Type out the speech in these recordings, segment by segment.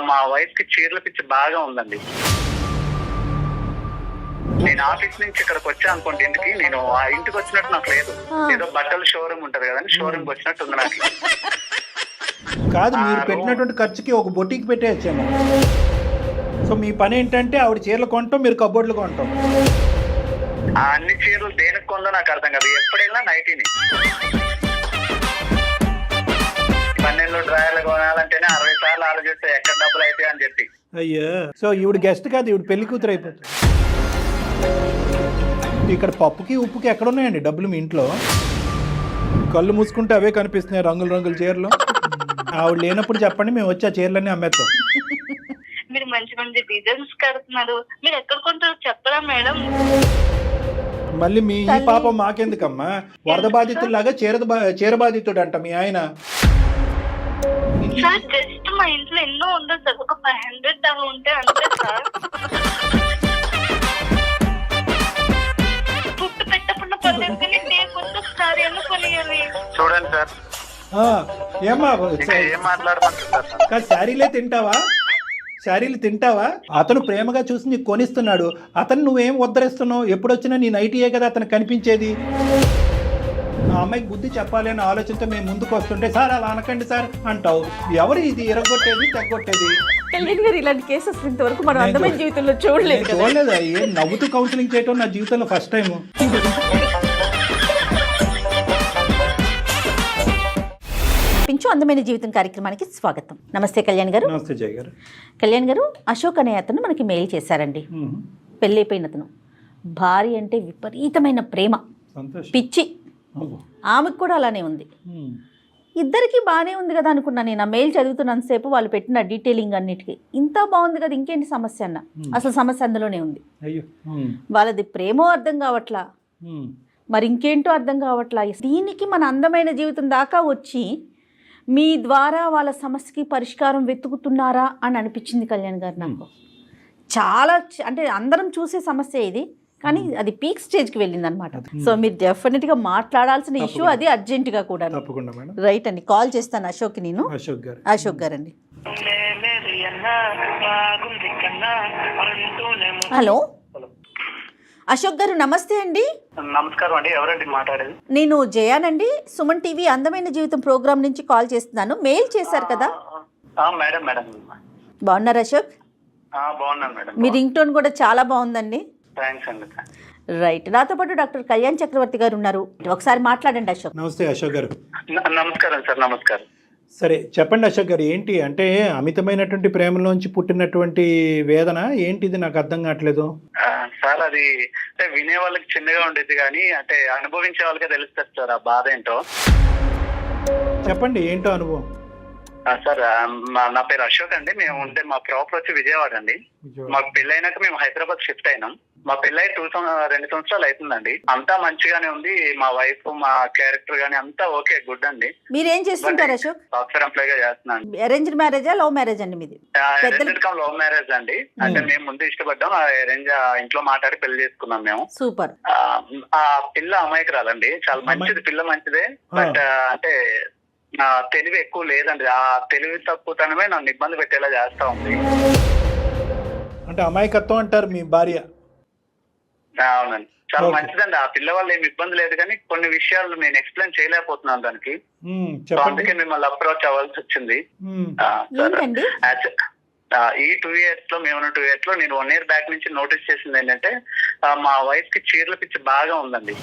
మా వైఫ్ కి చీరల పిచ్చి బాగా ఉందండి. నేను ఆఫీస్ నుంచి ఇక్కడికి వచ్చా అనుకోండి ఇంటికి, నేను ఆ ఇంటికి వచ్చినట్టు నాకు లేదు. ఏదో బట్టల షోరూమ్ ఉంటది కదండి, షోరూమ్ కి వచ్చినట్టు ఉంది నాకు. కాదు, మీరు పెట్టినటువంటి ఖర్చుకి ఒక బొటికి పెట్టేయచ్చేమో. సో మీ పని ఏంటంటే ఆవిడ చీరలు కొంటాం, మీరు కబోర్డులు కొంటాం. ఆ అన్ని చీరలు దేనికి కొందో నాకు అర్థం కాదు. ఎప్పుడైనా నైటీని 12 డ్రాయర్లు కొనాలంటేనే 60 సార్లు ఆలోచిస్తే ఎక్కడ డబ్బులు అయితే అని చెప్పి. అయ్యో, సో ఈవిడ గెస్ట్ కాదు, ఈవిడ పెళ్లి కూతురు అయిపోతుంది. ఇక్కడ పప్పుకి ఉప్పుకి ఎక్కడ ఉన్నాయండి డబ్బులు మీ ఇంట్లో? కళ్ళు మూసుకుంటే అవే కనిపిస్తున్నాయి, రంగుల రంగుల చీరలు. ఆవిడ లేనప్పుడు చెప్పండి, మేము వచ్చి ఆ చీరలన్నీ అమ్మేస్తాం. మీరు మంచి మంచి డిజైన్స్ కడుతున్నారు, మీరు ఎక్కడ కొంటారు చెప్పరా మేడం? మళ్ళీ మీ ఈ పాపం మాకెందుకమ్మా? వరద బాధితుల్లాగా చీర బాధితుడు అంట మీ ఆయన. సార్ జస్ట్ మా ఇంట్లో ఎన్నో ఉండదు సార్, ఒక 500 దాకా ఉంటే అంతే సార్. ఫుడ్ పెట్టకుండా పర్లేదు సార్, ఎందుకు కొనియాలి? చూడండి సార్, ఏమ్మా ఏం మాట్లాడమంటారు సార్? కాదు, శారీలు తింటావా? అతను ప్రేమగా చూసి నీకు కొనిస్తున్నాడు, అతను నువ్వేం ఉద్ధరిస్తున్నావు? ఎప్పుడొచ్చినా నీ నైటీయే కదా అతను కనిపించేది. ఆ అమ్మాయికి బుద్ధి చెప్పాలి అనే ఆలోచనతో మేము ముందుకు వస్తుంటే, సార్ అలా అనకండి సార్ అంటావు. ఎవరు ఇది ఎరగొట్టేది తెగొట్టేది? కళ్యాణ్ గారు, ఇలాంటి కేసెస్ ఇంతవరకు మనం అందమైన జీవితంలో చూడలేదు. చూడలేదు. ఏం నవ్వుతూ కౌన్సిలింగ్ చేయటం నా జీవితంలో ఫస్ట్ టైం. పించు అందమైన జీవితం కార్యక్రమానికి స్వాగతం. నమస్తే కళ్యాణ్ గారు. నమస్తే జయ గారు. కళ్యాణ్ గారు, అశోక్ అనే అతను మనకి మెయిల్ చేశారండి. పెళ్ళైపోయిన అతను, భార్య అంటే విపరీతమైన ప్రేమ, పిచ్చి. ఆమెకు కూడా అలానే ఉంది. ఇద్దరికి బాగానే ఉంది కదా అనుకున్నా నేను. ఆ మెయిల్ చదువుతున్నంతసేపు వాళ్ళు పెట్టిన డీటెయిలింగ్ అన్నిటికీ ఇంత బాగుంది కదా, ఇంకేంటి సమస్య అన్న? అసలు సమస్య అందులోనే ఉంది. వాళ్ళది ప్రేమో అర్థం కావట్లా, మరి ఇంకేంటో అర్థం కావట్లా. దీనికి మన అందమైన జీవితం దాకా వచ్చి మీ ద్వారా వాళ్ళ సమస్యకి పరిష్కారం వెతుకుతున్నారా అని అనిపించింది కళ్యాణ్ గారు నాకు. చాలా అంటే అందరం చూసే సమస్య ఇది, కానీ అది పీక్ స్టేజ్కి వెళ్ళింది అనమాట. సో మీరు డెఫినెట్గా మాట్లాడాల్సిన ఇష్యూ అది, అర్జెంటుగా కూడా. రైట్ అండి, కాల్ చేస్తాను అశోక్కి నేను. అశోక్ గారు అండి. హలో అశోక్ గారు, నమస్తే అండి. నమస్కారం అండి, ఎవరండి మాట్లాడేది? నేను జయానండి, సుమన్ టీవీ అందమైన జీవితం ప్రోగ్రామ్ నుంచి కాల్ చేస్తున్నాను. మెయిల్ చేశారు కదా. మేడం మేడం బాగున్నారు అశోక్? బాగున్నాను మేడం. మీ రింగ్ టోన్ కూడా చాలా బాగుందండి. థ్యాంక్స్ అండి. రైట్, నాతో పాటు డాక్టర్ కళ్యాణ్ చక్రవర్తి గారు ఉన్నారు, ఒకసారి మాట్లాడండి అశోక్. నమస్తే అశోక్ గారు. నమస్కారం సార్. నమస్కారం. సరే చెప్పండి అశోక్ గారు, ఏంటి అంటే అమితమైనటువంటి ప్రేమలోంచి పుట్టినటువంటి వేదన ఏంటిది? నాకు అర్థం కావట్లేదు సార్. అది అంటే వినే వాళ్ళకి చిన్నగా ఉండేది, కానీ అంటే అనుభవించే వాళ్ళకే తెలుస్తుంది సార్ ఆ బాధ ఏంటో. చెప్పండి, ఏంటో అనుభవం. సార్, నా పేరు అశోక్ అండి. మేము ఉంటే మా ప్రాపర్ వచ్చి విజయవాడ అండి. మాకు పెళ్ళైనాక మేము హైదరాబాద్ షిఫ్ట్ అయినాం. మా పెళ్ళై 2 సంవత్సరాలు అవుతుందండి. అంతా మంచిగానే ఉంది. మా వైఫ్, మా క్యారెక్టర్ గానీ అంతా ఓకే, గుడ్ అండి. మీరేం చేస్తుంటారు అశోక్? సాఫ్ట్వేర్ ఎంప్లాయ్ గా చేస్తున్నాను. అరేంజ్డ్ మ్యారేజా, లవ్ మ్యారేజ్ అండి మీది? లవ్ మ్యారేజ్ అండి. అంటే మేము ముందు ఇష్టపడ్డాం, అరేంజ్ ఇంట్లో మాట్లాడి పెళ్లి చేసుకున్నాం మేము. సూపర్. ఆ పిల్ల అమాయకురాలండి, చాలా మంచిది, పిల్ల మంచిదే. బట్ అంటే నా తెలివి ఎక్కువ లేదండి. ఆ తెలివి తక్కువతనమే నన్ను ఇబ్బంది పెట్టేలా చేస్తా ఉంది. అంటే అమాయకత్వం అంటారు మీ భార్య? అవునండి, చాలా మంచిదండి. ఆ పిల్ల వల్ల ఏమి ఇబ్బంది లేదు, కానీ కొన్ని విషయాలు నేను ఎక్స్ప్లెయిన్ చేయలేకపోతున్నాను దానికి. అందుకే మిమ్మల్ని అప్రోచ్ అవ్వాల్సి వచ్చింది. ఈ 2 years లో, మేము 2 years లో నేను 1 year బ్యాక్ నుంచి నోటీస్ చేసింది ఏంటంటే, మా వైఫ్ కి చీరల పిచ్చి బాగా ఉందండి.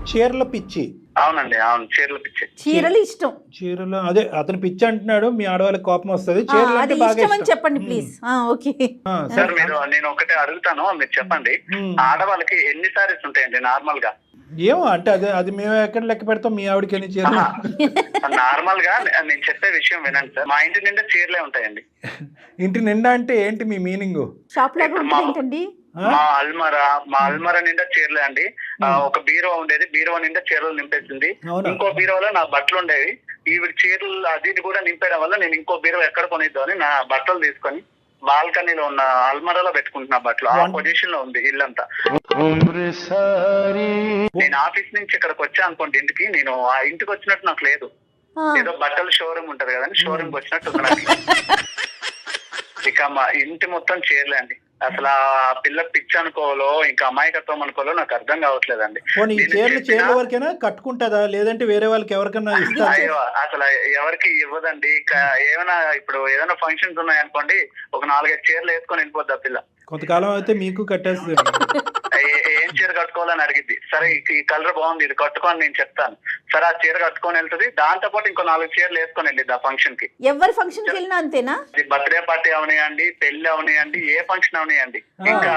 చీరల పిచ్చి? అవునండి, అవును, చీరల పిచ్చి. చీరలు ఇష్టం. చీరలు, అదే అతను పిచ్చి అంటున్నాడు, మీ ఆడవాళ్ళకి కోపం వస్తుంది. చెప్పండి ప్లీజ్. ఓకే సార్, నేను ఒకటే అడుగుతాను, మీరు చెప్పండి. ఆడవాళ్ళకి ఎన్ని సారీస్ ఉంటాయండి నార్మల్ గా? ఏమో అంటే అది మేము ఎక్కడ లెక్క పెడతాం, మీ ఆవిడకి ఎన్ని చీరలు? నార్మల్ గా నేను చెప్పే విషయం వినండి సార్. మా ఇంటి నిండా చీరలే ఉంటాయండి. ఇంటి నిండా అంటే ఏంటి మీ మీనింగ్? షాప్ లాగా ఏంటండి? మా అల్మరా నిండా చీరలే అండి. ఒక బీరో ఉండేది, బీరో నిండా చీరలు నింపేసింది. ఇంకో బీరోలో నా బట్టలు ఉండేవి. ఈవిడ చీరలు అది కూడా నింపేయడం వల్ల నేను ఇంకో బీరో ఎక్కడ కొనిద్దాం అని నా బట్టలు తీసుకొని బాల్కనీలో ఉన్న అల్మరాలో పెట్టుకుంటున్నా బట్టలు. ఆ పొజిషన్ లో ఉంది ఇల్లంతా. నేను ఆఫీస్ నుంచి ఇక్కడికి వచ్చా అనుకోండి ఇంటికి, నేను ఆ ఇంటికి వచ్చినట్టు నాకు లేదు. ఏదో బట్టల షోరూమ్ ఉంటది కదండి, షోరూమ్ కి వచ్చినట్టు ఉంది నాకు. ఇక మా ఇంటి మొత్తం చీరలే అండి. అసలు ఆ పిల్ల పిచ్చి అనుకోవాలో ఇంకా అమాయకత్వం అనుకోవాలో నాకు అర్థం కావట్లేదండి. చీరల వరకైనా కట్టుకుంటుందా, లేదంటే వేరే వాళ్ళకి ఎవరికైనా ఇస్తా? అయ్యో అసలు ఎవరికి ఇవ్వదండి. ఏమైనా ఇప్పుడు ఏదైనా ఫంక్షన్స్ ఉన్నాయనుకోండి, ఒక 4-5 చీరలు వేసుకొని వెళ్ళిపోద్ది ఆ పిల్ల. కొంతకాలం అయితే మీకు కట్టేస్తుంది. ఏం చీర కట్టుకోవాలని అడిగిద్ది. సరే ఈ కలర్ బాగుంది, ఇది కట్టుకోని నేను చెప్తాను. సరే ఆ చీర కట్టుకొని వెళ్తుంది. దాంతో పాటు ఇంకో 4 చీరలు వేసుకొని వెళ్ళిద్ది ఆ ఫంక్షన్ కి. ఎవరి ఫంక్షన్ కి వెళ్ళినా అంతేనా? బర్త్డే పార్టీ అవనియండి, పెళ్లి అవనియండి, ఏ ఫంక్షన్ అవనియండి, ఇంకా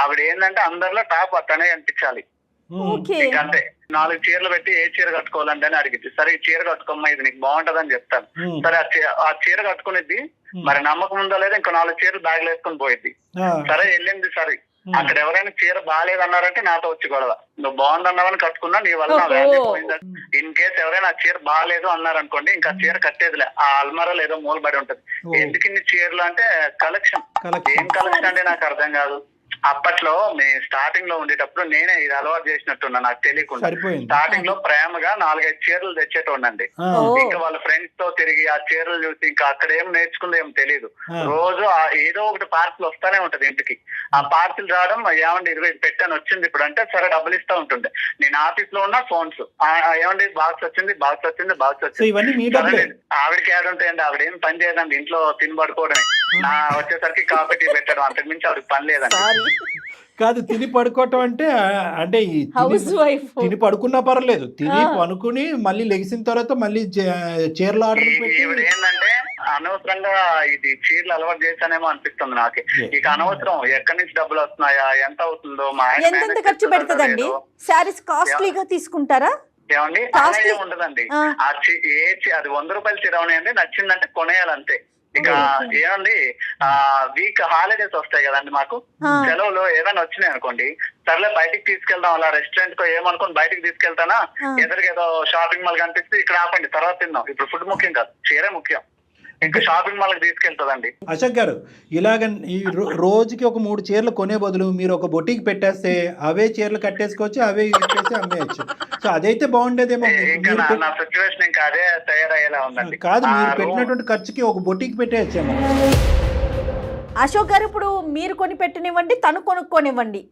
ఆవిడ ఏంటంటే అందరిలో టాప్ అతనే అనిపించాలి. అంతే 4 చీరలు పెట్టి ఏ చీర కట్టుకోవాలండి అని అడిగింది. సరే ఈ చీర కట్టుకోమ్మా, ఇది నీకు బాగుంటది అని చెప్తాను. సరే ఆ చీర కట్టుకునేది. మరి నమ్మకం ఉందో లేదా ఇంకో 4 చీరలు బ్యాగ్ వేసుకొని పోయిద్ది. సరే వెళ్ళింది. సరే అక్కడ ఎవరైనా చీర బాగాలేదన్నారంటే నాతో వచ్చి గొడవ. నువ్వు బాగుందన్నావని కట్టుకున్నా, నీ వల్ల నా వాల్యూ పోయిందా. ఇన్ కేసు ఎవరైనా ఆ చీర బాగాలేదు అన్నారనుకోండి, ఇంకా చీర కట్టేదిలే, ఆ అల్మారాలో ఏదో మూలబడి ఉంటది. ఎందుకు ఇన్ని చీరలు అంటే కలెక్షన్. ఏం కలెక్షన్ అంటే నాకు అర్థం కాదు. అప్పట్లో మేము స్టార్టింగ్ లో ఉండేటప్పుడు నేనే ఇది అలవాటు చేసినట్టున్నా, నాకు తెలియకుండా. స్టార్టింగ్ లో ప్రేమగా 4-5 చీరలు తెచ్చేటోండి. ఇంకా వాళ్ళ ఫ్రెండ్స్ తో తిరిగి ఆ చీరలు చూసి ఇంకా అక్కడ ఏం నేర్చుకుందో ఏం తెలియదు. రోజు ఏదో ఒకటి పార్సిల్ వస్తానే ఉంటది ఇంటికి. ఆ పార్సిల్ రావడం, ఏమండి 20 పెట్టాను వచ్చింది ఇప్పుడు అంటే, సరే డబ్బులు ఇస్తా ఉంటుండే. నేను ఆఫీస్ లో ఉన్న ఫోన్స్, ఏమండి బాక్స్ వచ్చింది, బాక్స్ వచ్చింది, బాక్స్ వచ్చింది. ఆవిడకి యాడ్ ఉంటాయండి, ఆవిడ ఏం పని చేయదండి, ఇంట్లో తిని పడుకోవడమే. నా వచ్చేసరికి కాఫీ టీ పెట్టడం, అంతకు మించి ఆవిడకి పని లేదండి. కాదు, తిని పడుకోవటం అంటే తిని పడుకున్నా పర్లేదు, తిని పనుకుని మళ్ళీ లెగిసిన తర్వాత మళ్ళీ చీరలు ఆర్డర్ పెట్టి. ఏంటంటే అనవసరంగా ఇది చీరలు అలవాటు చేశానేమో అనిపిస్తుంది నాకు. ఇక అనవసరం ఎక్కడి నుంచి డబ్బులు వస్తున్నాయా, ఎంత అవుతుందో, మా ఎంత ఖర్చు పెడుతుందండి? శారీస్ కాస్ట్లీగా తీసుకుంటారా? ఏమండి అలా ఏమి ఉండదండి. అది 100 రూపాయల చీర ఉన్నాయండి, నచ్చిందంటే కొనేయాలంతే. ఇక ఏమండి వీక్ హాలిడేస్ వస్తాయి కదండి మాకు, సెలవులు ఏదైనా వచ్చినాయి అనుకోండి, సర్లే బయటికి తీసుకెళ్దాం, అలా రెస్టారెంట్ కో ఏమనుకోని బయటికి తీసుకెళ్తానా, ఎదురుగేదో షాపింగ్ మాల్ కనిపిస్తే ఇక్కడ ఆపండి తర్వాత తిందాం, ఇప్పుడు ఫుడ్ ముఖ్యం కాదు, చీరే ముఖ్యం. ఇంకా షాపింగ్ మాల్ తీసుకెళ్తుందండి. అశోక్ గారు, ఇలాగ ఈ రోజుకి ఒక 3 చీరలు కొనే బదులు మీరు ఒక బొటికి పెట్టేస్తే అవే చీరలు కట్టేసుకోవచ్చు, అవే ఇచ్చేసి అమ్మేయచ్చు. సో అదైతే బాగుండేదేమో. నా సిచ్యువేషన్ ఇంకా అదే తయారయ్యేలా ఉందండి. కాదు, మీరు పెట్టినటువంటి ఖర్చుకి ఒక బొటికి పెట్టేయచ్చేమో. అశోక్ గారు, ఇప్పుడు మీరు కొని పెట్టనివ్వండి, తను కొనుక్కోనివ్వండి,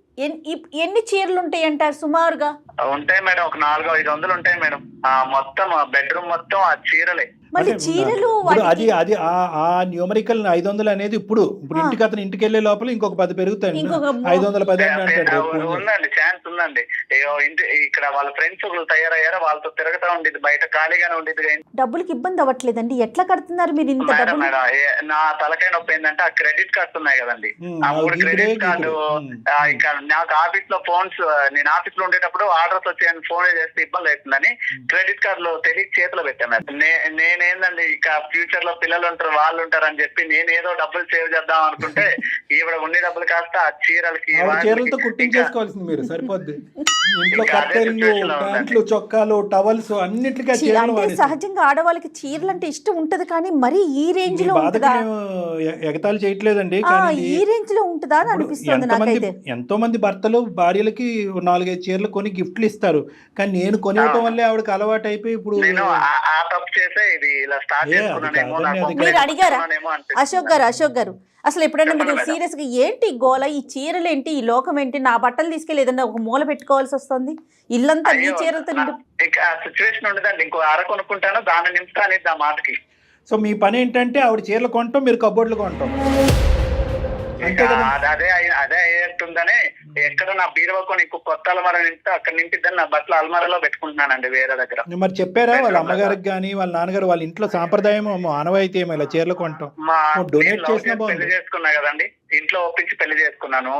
ఎన్ని చీరలు ఉంటాయి అంటారు సుమారుగా? ఉంటాయి మేడం, ఒక 400-500 ఉంటాయి మేడం. మొత్తం బెడ్రూమ్ మొత్తం ఆ చీరలే. మళ్ళీ చీరలు అది ఆ న్యూమరికల్ 500 అనేది ఇప్పుడు ఇంటికి అతను ఇంటికి వెళ్ళే లోపల ఇంకొక 10 పెరుగుతాయి, 510 ఉందండి. ఛాన్స్ ఉందండి. ఇక్కడ వాళ్ళ ఫ్రెండ్స్ ఒకళ్ళు తయారయ్యారో వాళ్ళతో తిరుగుతా ఉండేది, బయట ఖాళీగానే ఉండేది. డబ్బులకి ఇబ్బంది అవ్వట్లేదండి? ఎట్లా కడుతున్నారు మీరు ఇంత డబ్బులు? మేడం నా తలకాయ నొప్పి ఏంటంటే ఆ క్రెడిట్ కార్డ్స్ ఉన్నాయి కదండి, ఆ 3 క్రెడిట్ కార్డు. ఇంకా నాకు ఆఫీస్ లో ఫోన్స్, నేను ఆఫీస్ లో ఉండేటప్పుడు ఆర్డర్స్ వచ్చాయని ఫోన్ చేస్తే ఇబ్బంది అవుతుందని క్రెడిట్ కార్డులో తెలియ చేతిలో పెట్టాను. నేనేందండి ఇక ఫ్యూచర్ లో పిల్లలు ఉంటారు, వాళ్ళు ఉంటారు అని చెప్పి నేను ఏదో డబ్బులు సేవ్ చేద్దాం అనుకుంటే ఈవిడ ఉండే డబ్బులు కాస్త ఆ చీరలతో కుట్టించేసుకోవాల్సింది మీరు, సరిపోద్ది. ఇంట్లో కట్టెలు, ప్యాంట్లు, చొక్కాలు, టవల్స్ అన్నిటికీ. సహజంగా ఆడవాళ్ళకి చీరలు అంటే ఇష్టం ఉంటది, కానీ మరి ఈ రేంజ్ లో ఎగతాళి చేయట్లేదండి, ఈ రేంజ్ లో ఉంటుందా అని అనిపిస్తుంది నాకైతే. ఎంతో మంది భర్తలు భార్యలకి 4-5 చీరలు కొని గిఫ్ట్లు ఇస్తారు, కానీ నేను కొనివ్వటం వల్లే ఆవిడకి అలవాటు అయిపోయి ఇప్పుడు. మీరు అడిగారా అశోక్ గారు? అసలు ఎప్పుడైనా మీరు సీరియస్ గా ఏంటి గోల, ఈ చీరలు ఏంటి, ఈ లోకం ఏంటి, నా బట్టలు తీసుకెళ్ళి ఏదన్నా ఒక మూల పెట్టుకోవాల్సి వస్తుంది, ఇల్లంతా ఈ చీరలతో సిచ్యువేషన్ ఉండదండి. ఇంకో అర కొనుక్కుంటాను, దాన్ని నింపుతాను ఆ మాటకి. సో మీ పని ఏంటంటే ఆవిడ చీరలు కొంటాం, మీరు కబోర్డులు కొంటాం. అదే అయ్యేట్టుందని ఎక్కడ నా బీరువా కొని ఇంకో కొత్త అల్మారా నింపితే అక్కడ నింపిద్దని నా బట్టలు అల్మారాలో పెట్టుకుంటున్నానండి వేరే దగ్గర. మరి చెప్పారా వాళ్ళ అమ్మగారికి కానీ వాళ్ళ నాన్నగారు, వాళ్ళ ఇంట్లో సాంప్రదాయం ఆనవాయితీ ఏమో ఇలా చీరలు కొంటాం? డొనేట్ చేసిన పెళ్లి చేసుకున్నా కదండి, ఇంట్లో ఒప్పించి పెళ్లి చేసుకున్నాను.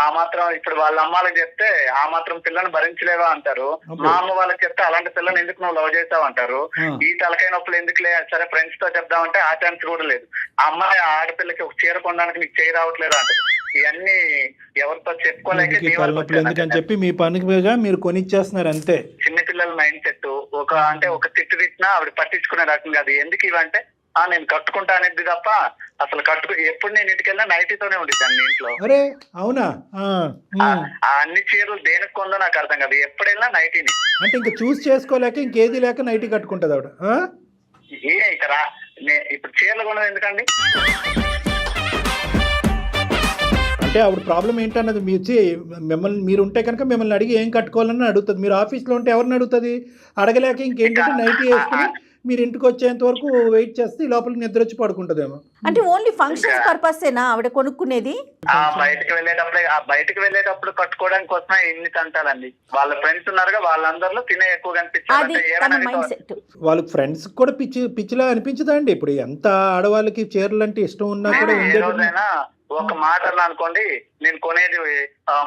ఆ మాత్రం ఇప్పుడు వాళ్ళ అమ్మాలకు చెప్తే ఆ మాత్రం పిల్లని భరించలేవా అంటారు, మా అమ్మ వాళ్ళకి చెప్తే అలాంటి పిల్లని ఎందుకు నువ్వు లవ్ చేసావు అంటారు. ఈ తలకాయ నొప్పులు ఎందుకులే, సరే ఫ్రెండ్స్ తో చెప్దామంటే ఆ ఛాన్స్ కూడా లేదు. అమ్మాయి ఆడపిల్లకి ఒక చీర కొనడానికి నీకు చేయి రావట్లేదు అంటారు. ఇవన్నీ ఎవరితో చెప్పుకోలేక ఎందుకని చెప్పి మీ పనిగా మీరు కొనిచ్చేస్తున్నారు అంతే. చిన్నపిల్లల మైండ్ సెట్ ఒక తిట్టు తిట్టినా ఆవిడ పట్టించుకునే రకం కాదు. ఎందుకు ఇవంటే నేను కట్టుకుంటా అనేది తప్ప అసలు ఎప్పుడు నేను ఇంటికి వెళ్ళినా నైటీతోనే ఉండిద్దాన్ని ఇంట్లో. అరే అవునా? ఆ అన్ని చీరలు దేనికి కొందో నాకు అర్థం కాదు, ఎప్పుడు వెళ్ళినా నైటీని. అంటే ఇంకా చూస్ చేసుకోలేక ఇంకేది లేక నైటీ కట్టుకుంటది ఆవిడ. ఇక్కడ ఇప్పుడు చీరలు కొన్నది ఎందుకండి? అంటే ఆవిడ ప్రాబ్లం ఏంటన్నది మీరు ఉంటే కనుక మిమ్మల్ని అడిగి ఏం కట్టుకోవాలని అడుగుతుంది. మీరు ఆఫీస్లో ఉంటే ఎవరిని అడుగుతుంది? అడగలేక ఇంకేంటంటే నైటీ వేసుకుని మీరు ఇంటికి వచ్చేంత వరకు వెయిట్ చేస్తే లోపల నిద్ర వచ్చి పడుకుంటదేమో. అంటే ఓన్లీ ఫంక్షన్స్ పర్పసేనా ఆవిడ కొనుక్కునేది? బయటకు వెళ్ళేటప్పుడు కట్టుకోవడానికి కోసమే ఇన్ని తంటాలండి. వాళ్ళ ఫ్రెండ్స్ ఉన్నారుగా, వాళ్ళందరిలో తినే ఎక్కువ కనిపించారు. వాళ్ళ ఫ్రెండ్స్ కూడా పిచ్చిలా అనిపించదా అండి? ఇప్పుడు ఎంత ఆడవాళ్ళకి చీరలు అంటే ఇష్టం ఉన్నా కూడా ఒక మాట అనుకోండి, నేను కొనేది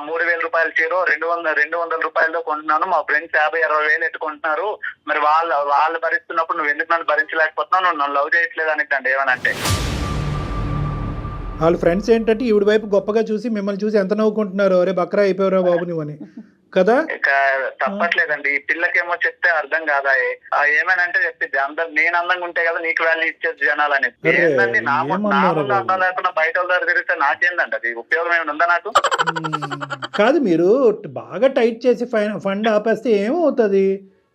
3,000 రూపాయల చీర 200 రూపాయలతో కొంటున్నాను, మా ఫ్రెండ్స్ 50-60 వేలు ఎట్టుకుంటున్నారు, మరి వాళ్ళు భరిస్తున్నప్పుడు నువ్వు ఎందుకు నన్ను భరించలేకపోతున్నావు, నువ్వు నన్ను లవ్ చేయట్లేదు అనిద్దండి ఏమనంటే. వాళ్ళ ఫ్రెండ్స్ ఏంటంటే ఈవిడ వైపు గొప్పగా చూసి మిమ్మల్ని చూసి ఎంత నవ్వుకుంటున్నారు, అరే బక్రా అయిపోయారా బాబు నువ్వని కదా. ఇక తప్పట్లేదండి, ఈ పిల్లకేమో చెప్తే అర్థం కాదా, ఏమేనంటే చెప్పిద్ది అందరు నేను అందంగా ఉంటే కదా నీకు వాల్యూ ఇచ్చేది జనాలు అనేది. ఏంటండి నా ముందు అందం లేకుండా బయట వాళ్ళ దగ్గర తిరిగితే నాకేందండి అది ఉపయోగం ఏమైనా ఉందా నాకు? కాదు, మీరు బాగా టైట్ చేసి ఫండ్ ఆపేస్తే ఏమవుతుంది?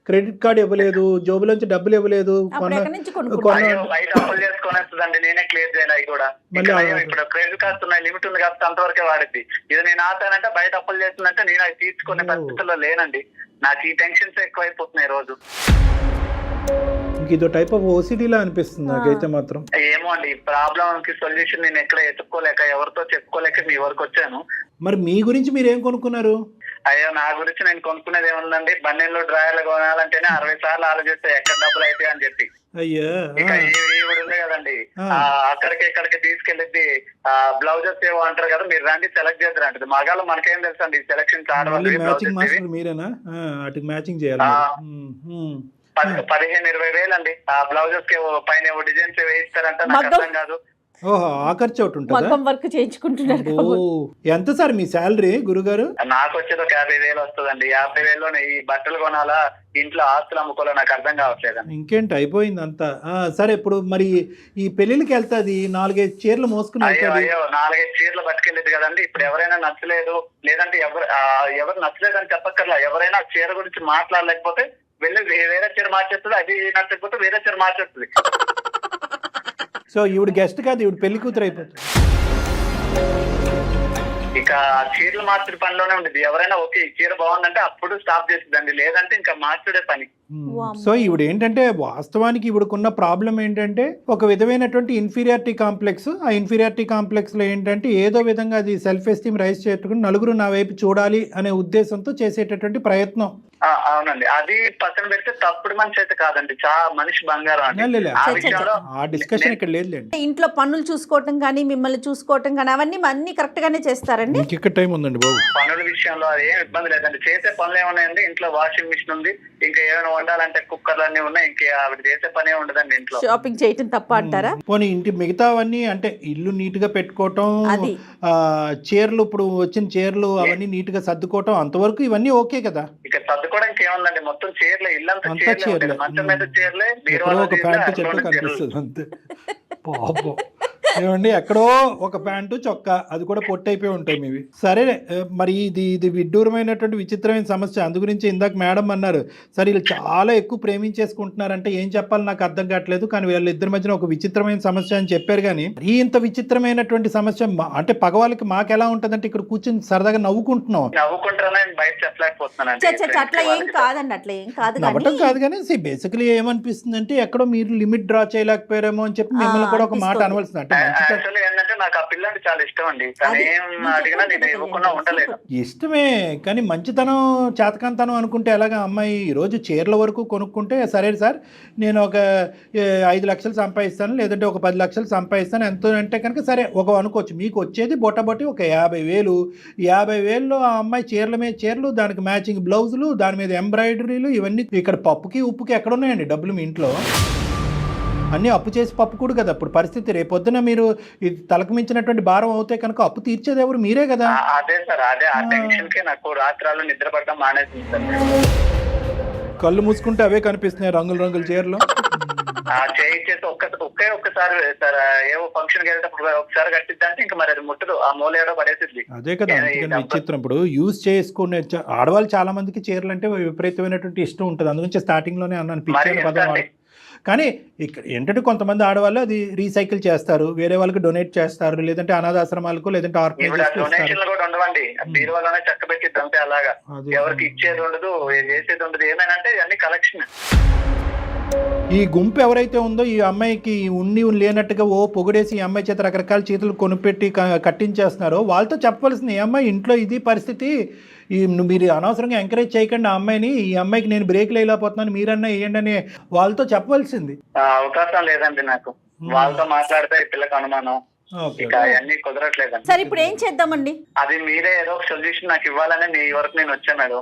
క్రెడిట్ కార్డు ఇవ్వలేదు, జోబులోంచి డబ్బులు ఇవ్వలేదు, బయట అప్పులు చేసుకునేస్తుందండి, నేనే క్లియర్ చేయాలి అవి కూడా. ఇప్పుడు క్రెడిట్ కార్డ్స్ ఉన్నాయి, లిమిట్ ఉంది కాబట్టి అంతవరకే వాడిద్ది. ఇది నేను ఆతానంటే బయట అప్పులు చేస్తుందంటే నేను అవి తీసుకునే పరిస్థితుల్లో లేనండి. నాకు ఈ టెన్షన్స్ ఎక్కువైపోతున్నాయి రోజు. ఇదో టైప్ ఆఫ్ ఓసిడీలా అనిపిస్తుంది నాకైతే మాత్రం. ఏమో అండి, ఈ ప్రాబ్లం కి సొల్యూషన్ నేను ఎక్కడ ఎత్తుక్కోలేక ఎవరితో చెప్పుకోలేక మీ వరకు వచ్చాను. మరి మీ గురించి మీరు ఏం కొనుక్కున్నారు? అయ్యో నా గురించి నేను కొనుక్కునేది ఏముందండి, బన్నెల్లో డ్రాయర్లు కొనాలంటేనే 60 సార్లు ఆలోచిస్తే ఎక్కడ డబ్బులు అయితే అని చెప్పి. అయ్యా ఇక ఈవిడ ఉంది కదండి, అక్కడికి ఇక్కడికి తీసుకెళ్ళి బ్లౌజెస్ ఏవో అంటారు కదా, మీరు రండి సెలెక్ట్ చేద్దరు అంటది. మగాళ్ళు మనకేం తెలుసు అండి సెలెక్షన్ మీరేనా మ్యాచింగ్ చేయాలి. 15-20 వేలు అండి ఆ బ్లౌజెస్ కి పైన డిజైన్స్ వేయిస్తారంట, నాకు అర్థం కాదు. ఓహో, ఆ ఖర్చు ఒకటి ఉంటుంది. వర్క్ చేయించుకుంటున్నారు. ఎంత సార్ మీ శాలరీ గురుగారు? నాకు వచ్చేది ఒక 50,000 వస్తుందండి. 50,000లోనే ఈ బట్టలు కొనాలా, ఇంట్లో ఆస్తులు అమ్ముకోవాలా, నాకు అర్థం కావట్లేదు. ఇంకేంటి, అయిపోయింది అంతా. సరే, ఇప్పుడు మరి ఈ పెళ్లికి వెళ్తాది 4-5 చీరలు మోసుకుని. అయ్యో 4-5 చీరలు పట్టుకెళ్ళేది కదండి. ఇప్పుడు ఎవరైనా నచ్చలేదు, లేదంటే ఎవరు నచ్చలేదు అని చెప్పక్కర్లా, ఎవరైనా చీర గురించి మాట్లాడలేకపోతే వెళ్ళి వేరే చీర మార్చేస్తుంది, అది నచ్చకపోతే వేరే చీర మార్చేస్తుంది. సో ఈవిడ గెస్ట్ కాదు, ఈవిడ పెళ్లి కూతురు అయిపోతుంది. ఇక చీరలు మార్చుడు పనిలోనే ఉండేది. ఎవరైనా ఓకే ఈ చీర బాగుందంటే అప్పుడు స్టాప్ చేసిద్దండి, లేదంటే ఇంకా మార్చుడే పని. సో ఈవిడ ఏంటంటే వాస్తవానికి ఈవిడకున్న ప్రాబ్లం ఏంటంటే ఒక విధమైనటువంటి ఇన్ఫీరియారిటీ కాంప్లెక్స్. ఆ ఇన్ఫీరియారిటీ కాంప్లెక్స్ లో ఏంటంటే ఏదో విధంగా అది సెల్ఫ్ ఎస్టీమ్ రైజ్ చేసుకుని నలుగురు నా వైపు చూడాలి అనే ఉద్దేశంతో చేసేటటువంటి ప్రయత్నం. అవునండి, అది పక్కన పెడితే తప్పుడు మనిషి అయితే కాదండి, చాలా మనిషి బంగారం అండి. ఆ డిస్కషన్ ఇక్కడ లేదులేండి. ఇంట్లో పనులు చూసుకోవటం కానీ మిమ్మల్ని చూసుకోవటం కానీ అవన్నీ కరెక్ట్ గానే చేస్తారండి. ఇక్కడ టైం ఉందండి బాబు. పనుల విషయంలో అది ఏం ఇబ్బంది లేదండి. చేసే పనులు ఏమున్నాయండి, ఇంట్లో వాషింగ్ మిషన్ ఉంది, ఇంకా ఏమైనా వండాలంటే కుక్కర్లు అన్ని ఉన్నాయి, ఇంకా ఆవిడ చేసే పనే ఉండదండి. ఇంట్లో షాపింగ్ చేయటం తప్ప అంటారా? పోనీ ఇంటి మిగతావన్నీ అంటే ఇల్లు నీట్ గా పెట్టుకోవటం, చీరలు ఇప్పుడు వచ్చిన చీరలు అవన్నీ నీట్ గా సర్దుకోవటం, అంతవరకు ఇవన్నీ ఓకే కదా. ఇక సర్దుకోవడానికి ఏముందండి, మొత్తం చీరలే, ఇల్లంతా చీరలే, మంచం మీద చీరలే, ఒక ప్యాంటు చెట్టు కనిపిస్తుంది అంతే. పాపం ఏమండి, ఎక్కడో ఒక ప్యాంటు చొక్కా, అది కూడా పొట్టయిపోయి ఉంటాయి మీవి. సరే, మరి ఇది విడ్డూరమైనటువంటి విచిత్రమైన సమస్య. అందు గురించి ఇందాక మేడం అన్నారు, సరే వీళ్ళు చాలా ఎక్కువ ప్రేమించేసుకుంటున్నారంటే ఏం చెప్పాలి నాకు అర్థం కావట్లేదు, కానీ వీళ్ళిద్దరి మధ్యన ఒక విచిత్రమైన సమస్య అని చెప్పారు. కానీ ఇంత విచిత్రమైనటువంటి సమస్య అంటే పగవాళ్ళకి మాకు ఎలా ఉంటదంటే ఇక్కడ కూర్చొని సరదాగా నవ్వుకుంటున్నాం. అట్లా ఏం కాదండి, అట్లా ఏం కాదు, నవ్వటం కాదు. కానీ బేసికలీ ఏమనిపిస్తుంది అంటే ఎక్కడో మీరు లిమిట్ డ్రా చేయలేకపోయారేమో అని చెప్పి మిమ్మల్ని కూడా ఒక మాట అనవలసింది. అంటే ఏంటంటే నాకు ఆ పిల్లంటే చాలా ఇష్టం అండి, అడిగినా నేను ఇవ్వకుండా ఉండలేదు. ఇష్టమే, కానీ మంచితనం చేతకంతనం అనుకుంటే ఎలాగా? అమ్మాయి ఈరోజు చీరల వరకు కొనుక్కుంటే సరే సార్ నేను ఒక 5 లక్షలు సంపాదిస్తాను, లేదంటే ఒక 10 లక్షలు సంపాదిస్తాను, ఎంతో అంటే కనుక సరే ఒక అనుకోవచ్చు. మీకు వచ్చేది బొట్టబొట్టి ఒక 50,000. 50,000లో ఆ అమ్మాయి చీరల మీద చీరలు, దానికి మ్యాచింగ్ బ్లౌజులు, దాని మీద ఎంబ్రాయిడరీలు, ఇవన్నీ. ఇక్కడ పప్పుకి ఉప్పుకి ఎక్కడ ఉన్నాయండి డబ్బులు మీ ఇంట్లో? అన్నీ అప్పు చేసి పప్పు కూడా కదా ఇప్పుడు పరిస్థితి. రేపొద్దున మీరు ఇది తలకు మించినటువంటి భారం అవుతే కనుక అప్పు తీర్చేది ఎవరు? మీరే కదా. అదే సార్, అదే ఆ టెన్షన్ కి నాకు రాత్రాలు నిద్ర పడడం మానేసింది సార్. కళ్ళు మూసుకుంటే అవే కనిపిస్తున్నాయి రంగుల రంగుల చీరలు. చేయించేసి ఒక్కసారి సార్ ఏవో ఫంక్షన్ కి వెళ్ళేటప్పుడు ఒకసారి కట్టిద్దంటే ఇంకా మరి అది ముట్టదు, ఆ మూలేడో పడేసిద్ది. అదే కదా, అందుకని విచిత్రం. ఇప్పుడు యూజ్ చేసుకునే ఆడవాళ్ళు చాలా మందికి చీరలు అంటే విపరీతమైనటువంటి ఇష్టం ఉంటుంది, అందుగురించి స్టార్టింగ్ లోనే అన్నాను పిచ్చి పదం. కానీ ఇక్కడ ఏంటంటే కొంతమంది ఆడవాళ్ళు అది రీసైకిల్ చేస్తారు, వేరే వాళ్ళకి డొనేట్ చేస్తారు, లేదంటే అనాథాశ్రమాలకు లేదంటే డొనేషన్లు కూడా ఉండవండి, బీరువాలోనే చక్క పెట్టిద్ది అంతే. అలాగా ఎవరికి ఇచ్చేది ఉండదు, చేసేది ఉండదు. ఏమైనా అన్ని కలెక్షన్. ఈ గుంపు ఎవరైతే ఉందో ఈ అమ్మాయికి ఉన్ని లేనట్టుగా ఓ పొగిడేసి ఈ అమ్మాయి చేత రకరకాల చేతులు కొనిపెట్టి కట్టించేస్తున్నారో వాళ్ళతో చెప్పవలసింది, ఈ అమ్మాయి ఇంట్లో ఇది పరిస్థితి, మీరు అనవసరంగా ఎంకరేజ్ చేయకండి ఆ అమ్మాయిని, ఈ అమ్మాయికి నేను బ్రేక్ లేకపోతున్నాను మీరన్నా వేయండి అని వాళ్ళతో చెప్పవలసింది. అవకాశం లేదండి నాకు, వాళ్ళతో మాట్లాడితే ఈ పిల్లకి అనుమానం, అన్ని కుదరట్లేదండి. సరే ఇప్పుడు ఏం చేద్దామండి? అది మీరే ఏదో ఒక సొల్యూషన్ నాకు ఇవ్వాలని మీ వరకు నేను వచ్చాను.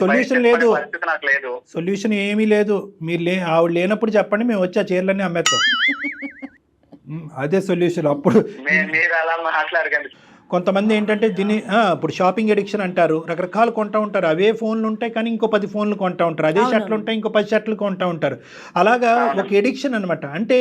సొల్యూషన్ లేదు, నాకు లేదు, సొల్యూషన్ ఏమీ లేదు. మీరు ఆవిడ లేనప్పుడు చెప్పండి, మేము వచ్చి ఆ చీరలన్నీ అమ్మేస్తాం. అదే సొల్యూషన్. అప్పుడు మీరు అలా మాట్లాడకండి. కొంతమంది ఏంటంటే దీన్ని ఇప్పుడు షాపింగ్ ఎడిక్షన్ అంటారు, రకరకాలు కొంటూ ఉంటారు. అవే ఫోన్లు ఉంటాయి కానీ ఇంకో 10 ఫోన్లు కొంటూ ఉంటారు, అదే షర్ట్లు ఉంటాయి ఇంకో 10 షర్ట్లు కొంటూ ఉంటారు. అలాగా ఒక ఎడిక్షన్ అనమాట. అంటే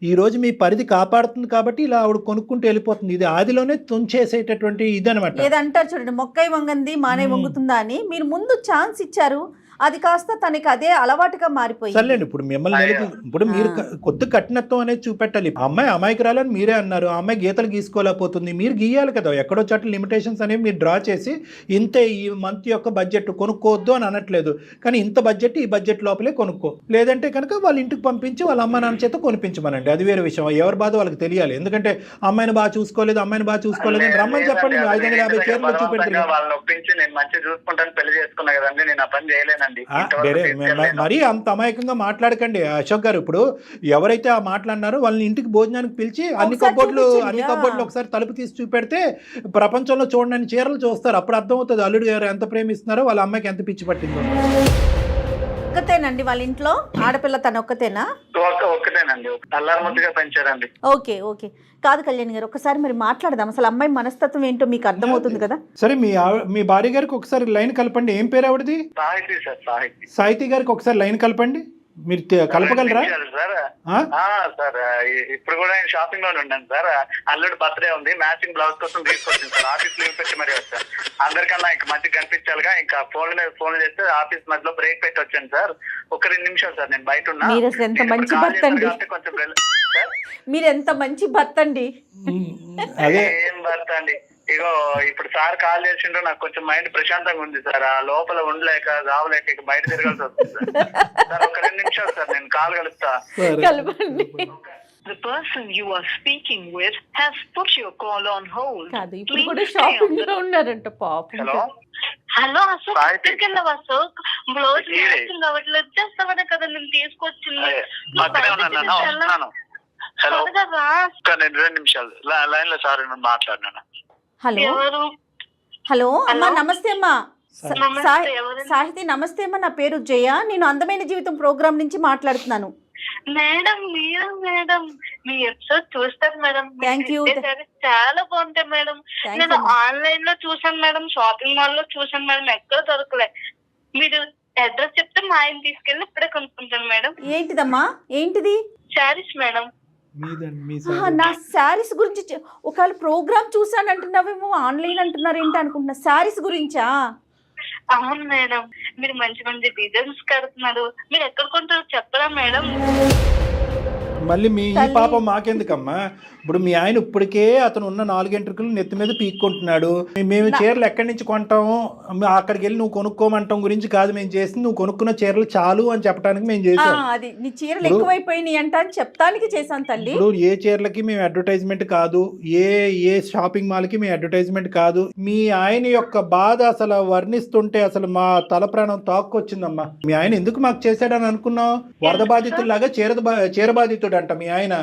ఈరోజు మీ పరిధి కాపాడుతుంది కాబట్టి ఇలా ఆవిడ కొనుక్కుంటూ వెళ్ళిపోతుంది. ఇది ఆదిలోనే తుంచేసేటటువంటి ఇది అనమాట. ఏదంటారు చూడండి, మొక్కై వంగంది మానే వంగుతుందా అని. మీరు ముందు ఛాన్స్ ఇచ్చారు, అది కాస్త తనకి అదే అలవాటుగా మారిపోయింది. సర్లేండి, ఇప్పుడు మిమ్మల్ని ఇప్పుడు మీరు కొత్త కఠినత్వం అనేది చూపెట్టాలి. అమ్మాయి అమాయకురాలని మీరే అన్నారు, ఆ అమ్మాయి గీతలు గీసుకోలేకపోతుంది, మీరు గీయాలి కదా. ఎక్కడో చోట లిమిటేషన్స్ అనేవి మీరు డ్రా చేసి ఇంతే ఈ మంత్ యొక్క బడ్జెట్ కొనుక్కోవద్దు అని అనట్లేదు, కానీ ఇంత బడ్జెట్ ఈ బడ్జెట్ లోపలే కొనుక్కో, లేదంటే కనుక వాళ్ళ ఇంటికి పంపించి వాళ్ళ అమ్మ నాన్న చేత కొనిపించమనండి. అది వేరే విషయం, ఎవరి బాధ వాళ్ళకి తెలియాలి. ఎందుకంటే అమ్మాయిని బాగా చూసుకోలేదు అని రమ్మని చెప్పండి. 550 చీరలు చూపెట్టారు, మరీ అంత అమాయకంగా మాట్లాడకండి అశోక్ గారు. ఇప్పుడు ఎవరైతే ఆ మాట్లాడినారో వాళ్ళని ఇంటికి భోజనానికి పిలిచి అన్ని కబోర్డ్లు ఒకసారి తలుపు తీసి చూపెడితే ప్రపంచంలో చూడని చీరలు చూస్తారు. అప్పుడు అర్థమవుతుంది అల్లుడు గారు ఎంత ప్రేమిస్తున్నారో, వాళ్ళ అమ్మాయికి ఎంత పిచ్చి పట్టిందో. ఒక్కతేనండి వాళ్ళ ఇంట్లో ఆడపిల్ల, తన ఒక్కతేనా? ఒక్కటేనండి, అల్లారముద్దుగా పెంచారండి. Okay okay. కాదు కళ్యాణ్ గారు, ఒకసారి మరి మాట్లాడదాం. అసలు అమ్మాయి మనస్తత్వం ఏంటో మీకు అర్థమవుతుంది కదా. సరే, మీ భార్య గారికి ఒకసారి లైన్ కలపండి. ఏం పేరు ఆవిడది? సాహితి గారికి ఒకసారి లైన్ కలపండి. మీరు కలపగలరా సార్? ఇప్పుడు కూడా నేను షాపింగ్ లోనే ఉన్నాను సార్. అల్లుడు బర్త్డే ఉంది, మ్యాచింగ్ బ్లౌజ్ కోసం తీసుకొచ్చింది సార్. ఆఫీస్ లీవ్ పెట్టి మరి వచ్చాను. అందరికన్నా ఇంకా మంచిగా కనిపించాలిగా, ఇంకా ఫోన్ చేస్తే ఆఫీస్ మధ్యలో బ్రేక్ పెట్టి వచ్చాను సార్. ఒక 2 నిమిషాలు సార్, నేను బయట ఉన్నా. మీరు ఎంత మంచి భర్త అండి, మీరు ఎంత మంచి భర్త అండి. ఏం భర్త అండి, ఇగో ఇప్పుడు సార్ కాల్ చేసిండ్రు, నాకు కొంచెం మైండ్ ప్రశాంతంగా ఉంది సార్. ఆ లోపల ఉండలేక రావలేక ఇక బయట తిరగాల్సి వస్తుంది సార్. ఒక 2 నిమిషాలు సార్, నేను కాల్ కలుపుతా. The person you are speaking with has put your call on hold. కాదు, ఇప్పుడు కూడా షాపింగ్ లో ఉన్నారంట పాపం. హలో అశోక్, ఎక్కడికి వెళ్ళావు అశోక్? బ్లౌజ్ మ్యాచింగ్ అవ్వట్లేదు, వచ్చేస్తావనే కదా నేను తీసుకొచ్చింది. హలో, 2 నిమిషాలు లైన్ లో సార్ మాట్లాడినా. హలో అమ్మా, నమస్తే అమ్మా. సాహితి నమస్తే అమ్మా, నా పేరు జయ, నేను అందమైన జీవితం ప్రోగ్రామ్ నుంచి మాట్లాడుతున్నాను. మేడం మీరు మేడం మీ ఎపిసోడ్ చూస్తాను మేడం. Thank you. చాలా బాగుంటాయి మేడం. నేను ఆన్లైన్ లో చూసాను మేడం, షాపింగ్ మాల్ లో చూసాను మేడం, ఎక్కడ దొరకలే. మీరు అడ్రస్ చెప్తే మా ఆయన తీసుకెళ్ళి ఇప్పుడే కొనుక్కుంటాను మేడం. ఏంటిదమ్మా, ఏంటిది? శారీస్ మేడం. నా శారీస్ గురించి ఒకవేళ ప్రోగ్రామ్ చూసాను అంటున్నావేమో, ఆన్లైన్ అంటున్నారు ఏంటి అనుకుంటున్నా. శారీస్ గురించా? అవును మేడం, మీరు మంచి మంచి డిజైన్స్ కడుతున్నారు. మీరు ఎక్కడ కొంటారో చెప్పరా మేడం? మళ్ళీ మీ ఈ పాపం మాకెందుకమ్మా? ఇప్పుడు మీ ఆయన ఇప్పటికే అతను ఉన్న 4 ఎంట్రుకలు నెత్తి మీద పీక్కుంటున్నాడు. మేము చీరలు ఎక్కడి నుంచి కొంటాము, అక్కడికి వెళ్ళి నువ్వు కొనుక్కోమంటాం గురించి కాదు మేము చేసింది, నువ్వు కొనుక్కున్న చీరలు చాలు అని చెప్పడానికి మేము చేసాం. అది నీ చీరలు ఎక్కువైపోయినాయి అంట అని చెప్తానికి చేశాను తల్లి. ఇప్పుడు ఏ చీరలకి మేము అడ్వర్టైజ్మెంట్ కాదు, ఏ షాపింగ్ మాల్ కి మేము అడ్వర్టైజ్మెంట్ కాదు. మీ ఆయన యొక్క బాధ అసలు వర్ణిస్తుంటే అసలు మా తల ప్రాణం తాక్కొచ్చిందమ్మా. మీ ఆయన ఎందుకు మాకు చేశాడని అనుకున్నావు? వరద బాధితుల్లాగా చీర బాధితుడు అంట మీ ఆయన.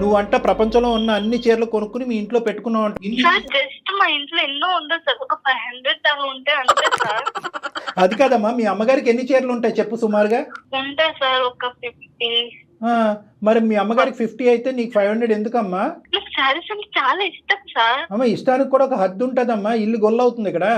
నువ్వు అంట ప్రపంచంలో ఉన్న అన్ని చీరలు కొనుక్కుని మీ ఇంట్లో పెట్టుకున్నావు అంట. జస్ట్ మా ఇంట్లో ఎన్నో ఉండదు సార్, ఒక 500 అవి ఉంటే అంతే సార్. అది కాదమ్మా, మీ అమ్మగారికి ఎన్ని చీరలు ఉంటాయి చెప్పు సుమారుగా? ఉంటాయి సార్ ఒక 50. మరి మీ అమ్మగారికి 50 అయితే నీకు 500 ఎందుకమ్మా? నాకు శారీస్ అంటే చాలా ఇష్టం సార్. అమ్మ, ఇష్టానికి కూడా ఒక హద్దు ఉంటదమ్మా, ఇల్లు గొల్లవుతుంది ఇక్కడ.